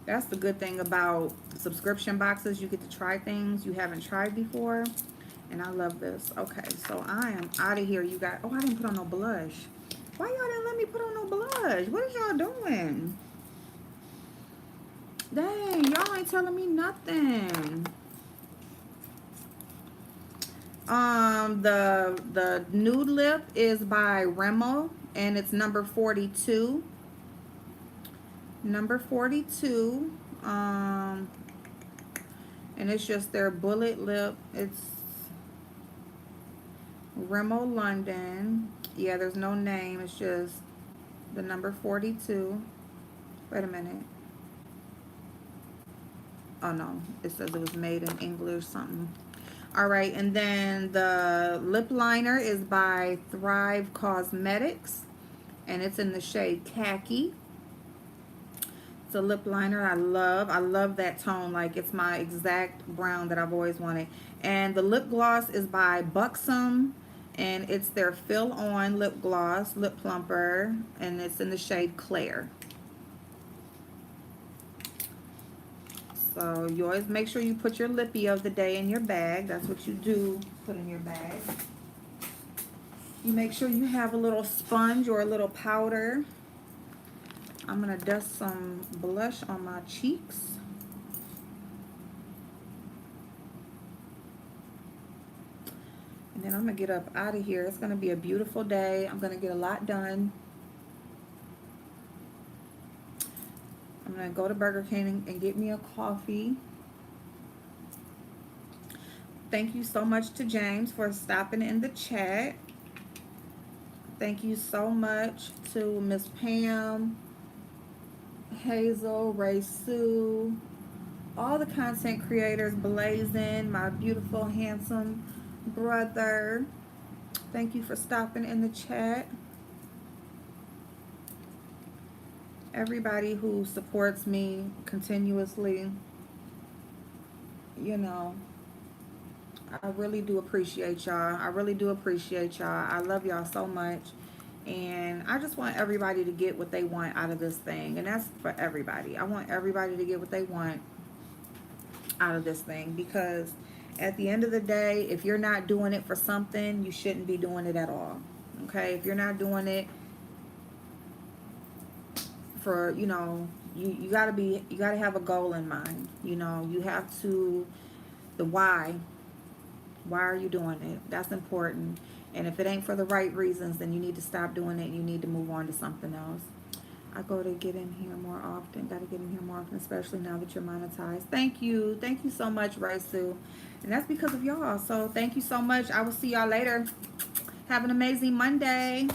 That's the good thing about subscription boxes. You get to try things you haven't tried before. And I love this. Okay, so I am out of here, you guys. Oh, I didn't put on no blush. Why y'all didn't let me put on no blush? What is y'all doing? Dang, y'all ain't telling me nothing. The nude lip is by Remo, and it's number 42. Number 42. And it's just their bullet lip. It's Remo London. Yeah, there's no name. It's just the number 42. Wait a minute. Oh no, it says it was made in English something. All right, and then the lip liner is by Thrive Cosmetics, and it's in the shade Khaki. It's a lip liner I love. I love that tone. Like, it's my exact brown that I've always wanted. And the lip gloss is by Buxom, and it's their Fill On Lip Gloss, Lip Plumper, and it's in the shade Claire. So you always make sure you put your lippy of the day in your bag. That's what you do, put in your bag. You make sure you have a little sponge or a little powder. I'm going to dust some blush on my cheeks. And then I'm going to get up out of here. It's going to be a beautiful day. I'm going to get a lot done. I'm going to go to Burger King and get me a coffee. Thank you so much to James for stopping in the chat. Thank you so much to Miss Pam, Hazel, Ray Sue, all the content creators, Blazing, my beautiful, handsome brother. Thank you for stopping in the chat. Everybody who supports me continuously, you know, I really do appreciate y'all. I really do appreciate y'all. I love y'all so much. And I just want everybody to get what they want out of this thing. And that's for everybody. I want everybody to get what they want out of this thing, because at the end of the day, if you're not doing it for something, you shouldn't be doing it at all. Okay? If you're not doing it for, you gotta have a goal in mind. You have to, the why. Why are you doing it? That's important. And if it ain't for the right reasons, then you need to stop doing it and you need to move on to something else. I go to get in here more often. Got to get in here more often, especially now that you're monetized. Thank you. Thank you so much, Raisu. And that's because of y'all. So thank you so much. I will see y'all later. Have an amazing Monday.